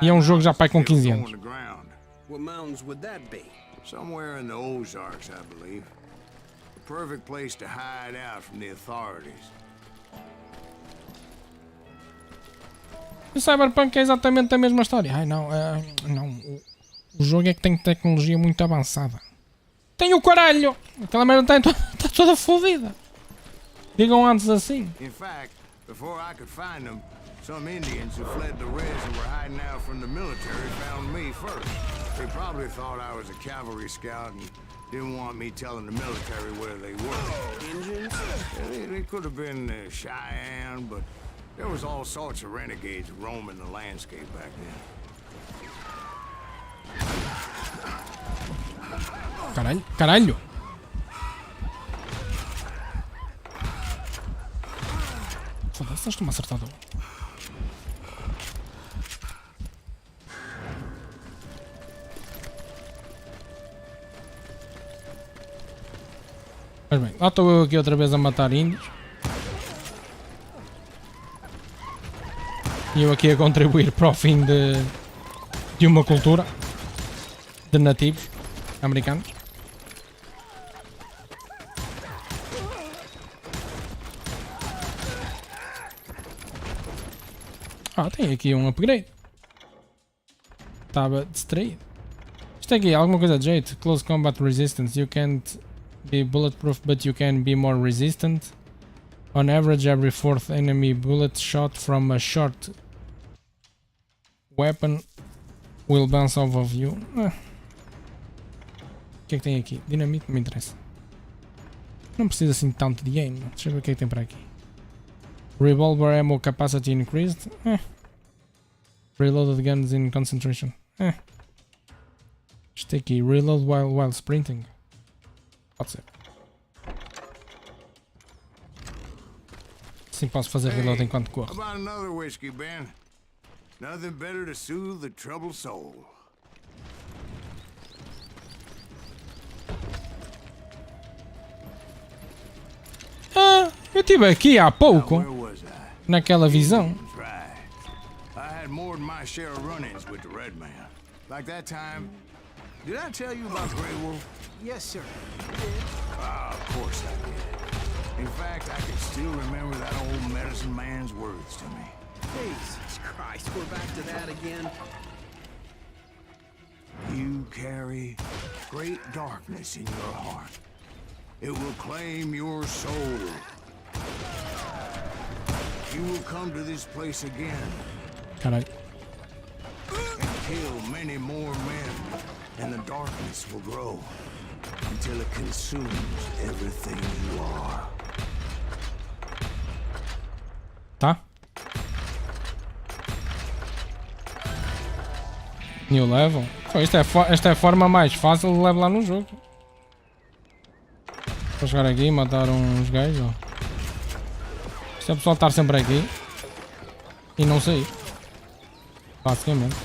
E é um jogo já pai com 15 anos. What mountains would that be? Somewhere in the Ozarks, I believe. The perfect place to hide out from the authorities. O Cyberpunk é exatamente a mesma história. Ai não, o jogo é que tem tecnologia muito avançada. Tem o caralho! Aquela merda está toda fodida. Digam antes assim. In fact, before I could find them, some Indians who fled the res and were hiding out from the military found me first. They probably thought I was a cavalry scout and didn't want me telling the military where they were. Indians? They could have been Cheyenne, but there was all sorts of renegades roaming the landscape back then. Caralho! Foda-se, estás-me acertado. Mas bem, lá estou eu aqui outra vez a matar índios. E eu aqui a contribuir para o fim de uma cultura de nativos americanos. Tem aqui um upgrade. Estava distraído. Isto aqui é alguma coisa de jeito. Close combat resistance. You can't be bulletproof, but you can be more resistant. On average, every fourth enemy bullet shot from a short weapon will bounce off of you. O que é que tem aqui? Dinamite não me interessa. Não precisa assim tanto de game. Deixa eu ver o que é que tem para aqui. Revolver ammo capacity increased. Reloaded guns in concentration. Isto aqui. Reload while sprinting. Pode ser. Assim posso fazer reload enquanto corro. About another whiskey, Ben. Nothing better to soothe the troubled soul. Eu estive aqui há pouco. Naquela visão. I had more than my share of run-ins with the Red Man. Like that time. Did I tell you about Grey Wolf? Yes, sir. Of course I did. In fact, I can still remember that old medicine man's words to me. Jesus Christ, we're back to that again. You carry great darkness in your heart. It will claim your soul. You will come to this place again. Caralho. kill many more men, and the darkness will grow until it consumes everything you are. Tá? New level? Pô, esta é a forma mais fácil de levelar no jogo. Vou chegar aqui e matar uns gajos. Ó. Isto é o pessoal estar sempre aqui e não sair. Basicamente.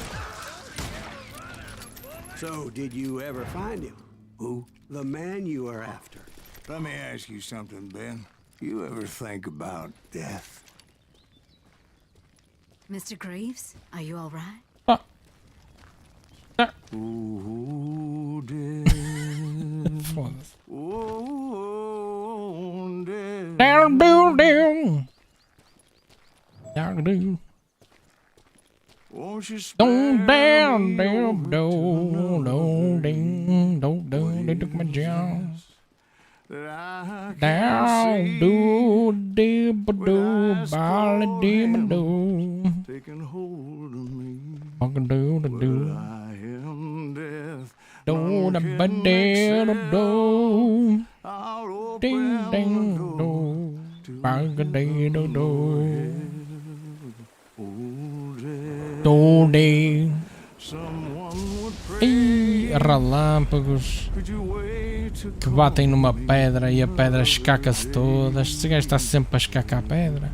So, did you ever find him? Who? The man you are after. Let me ask you something, Ben. You ever think about death? Mr. Greaves, are you all right? Ah. Ah. Ooh, death. Foda-se. Ooh, death. Down, down, down. Down, down. Won't you Down, down, spare me down, over down, down, down, down, down. They took my job. that I Down, can't see, do, dib, do, bally, dim, do. taking hold of me. Fucking do, Well, do. I am death. Do, None da, can ba, make da, sense. do. I'll Ding, open ding, the door do. to Banga, ding, do, do. oh, death. Do, ding. Someone would pray. Ih, relâmpagos Could you wait to que batem numa pedra e a pedra escaca-se toda. Este gajo está sempre a escacar a pedra.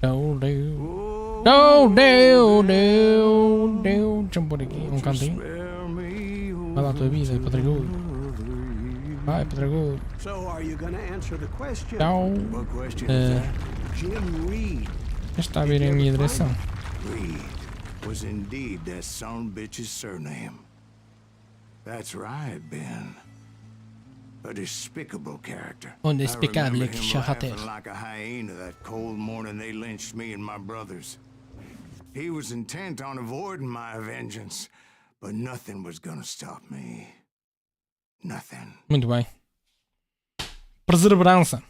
Do, do. Do, do, do, do. Deixa-me pôr aqui um cantinho. spare me Vai lá a tua vida, Pedregudo. Vai, Pedregudo. So, are you gonna answer the question? Tchau. What question is that? Jim Reed. Este está a vir em minha direção. Reed was indeed that son bitch's surname. That's right, Ben. A despicable character. Un despicable I remember him character. laughing like a hyena that cold morning they lynched me and my brothers. He was intent on avoiding my vengeance, but nothing was gonna stop me. Nothing. Muito bem. Perseverança.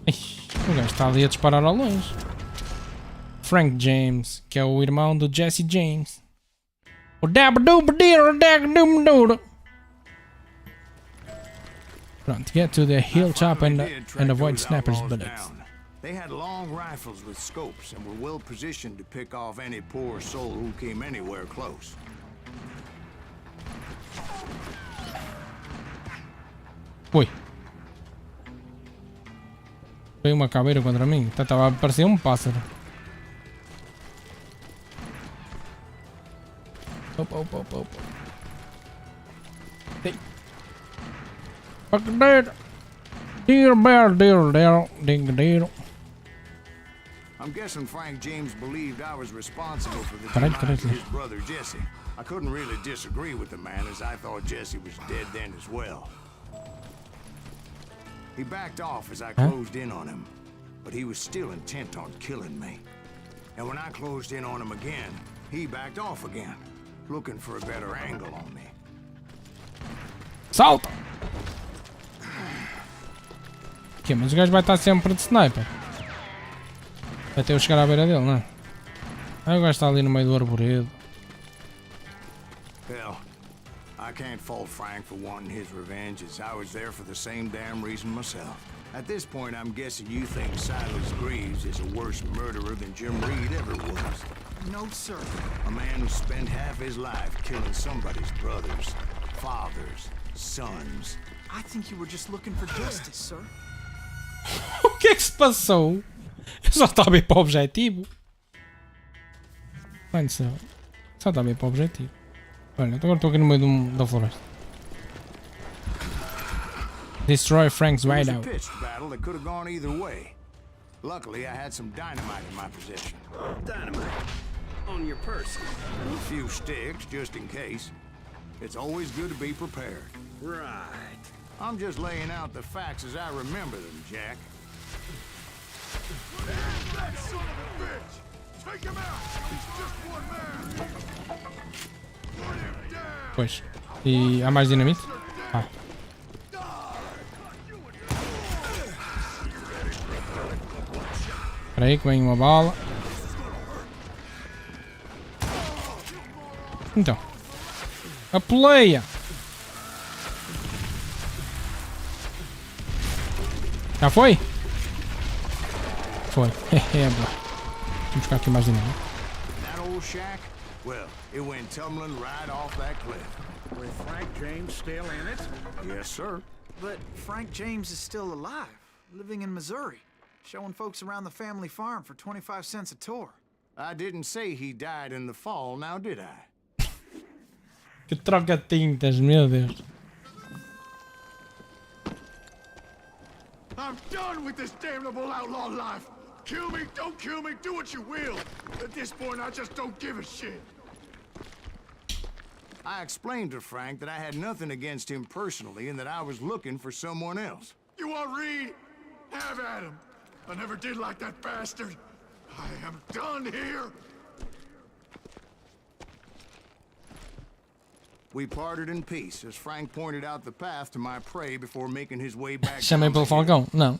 Ixi, o gajo está ali a disparar ao longe. Frank James, que é o irmão do Jesse James. O Pronto, get to the hilltop and avoid snipers' bullets. They had long rifles with scopes and were well positioned to pick off any poor soul who came anywhere close. Ui. Veio uma caveira contra mim. Estava a parecer um pássaro. Opa, opa, opa, opa. Ei. I'm guessing Frank James believed I was responsible for the Correct, demise of correct. his brother Jesse. I couldn't really disagree with the man, as I thought Jesse was dead then as well. He backed off as I closed in on him, but he was still intent on killing me. And when I closed in on him again, he backed off again, looking for a better angle on me. Salta! Que, mas o gajo vai estar sempre de sniper. Até eu chegar à beira dele, não é? Aí o gajo está ali no meio do arvoredo. Hell, I can't fault Frank for wanting his revenge, as I was there for the same damn reason myself. At this point, I'm guessing you think Silas Greaves is a worse murderer than Jim Reed ever was. No, sir. A man who spent half his life killing somebody's brothers, fathers, sons. I think you were just looking for justice, sir. O que é que se passou? Eu só estava a ir para o objetivo. Mano do céu. Só estava a ir para o objetivo. Olha, agora estou aqui no meio da floresta. Destroy Frank's It was a hideout. pitched battle that could have gone either way. Luckily, I had some dynamite in my possession. Dynamite. On your person. A few sticks, just in case. It's always good to be prepared. Right. I'm just laying out the facts as I remember them, Jack. That son of a bitch! Take him out! He's just one man! Put him down! Pois. E há mais dinamite? Ah. Espera aí que vem uma bala. Então. A poleia. Já foi? Foi. É boa. Vamos buscar aqui mais dinheiro. That old shack? Well, it went tumbling right off that cliff. With Frank James still in it? Yes, sir. But Frank James is still alive, living in Missouri, showing folks around the family farm for 25 cents a tour. I didn't say he died in the fall, now did I? Que troca tintas, meu Deus. I'm done with this damnable outlaw life. Kill me, don't kill me, do what you will. At this point, I just don't give a shit. I explained to Frank that I had nothing against him personally and that I was looking for someone else. You want Reed? Have at him. I never did like that bastard. I am done here. We parted in peace as Frank pointed out the path to my prey before making his way back. Chamei pelo Falcão? Não.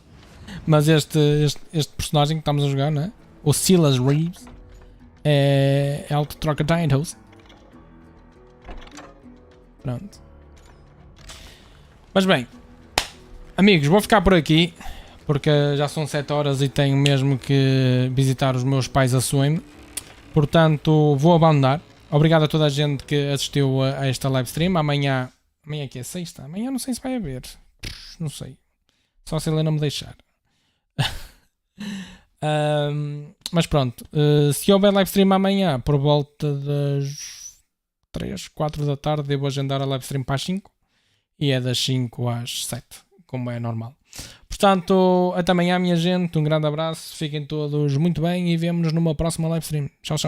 Mas este personagem que estamos a jogar, não é? O Silas Reeves é alto troca titles. Pronto. Mas bem, amigos, vou ficar por aqui porque já são 7 horas e tenho mesmo que visitar os meus pais a Sueme. Portanto, vou abandonar. Obrigado a toda a gente que assistiu a esta live stream. Amanhã que é sexta? Amanhã não sei se vai haver. Não sei. Só se ele não me deixar. Mas pronto. Se houver live stream amanhã por volta das 3, 4 da tarde, devo agendar a live stream para as 5. E é das 5 às 7, como é normal. Portanto, até amanhã, minha gente. Um grande abraço. Fiquem todos muito bem e vemo-nos numa próxima live stream. Tchau, tchau.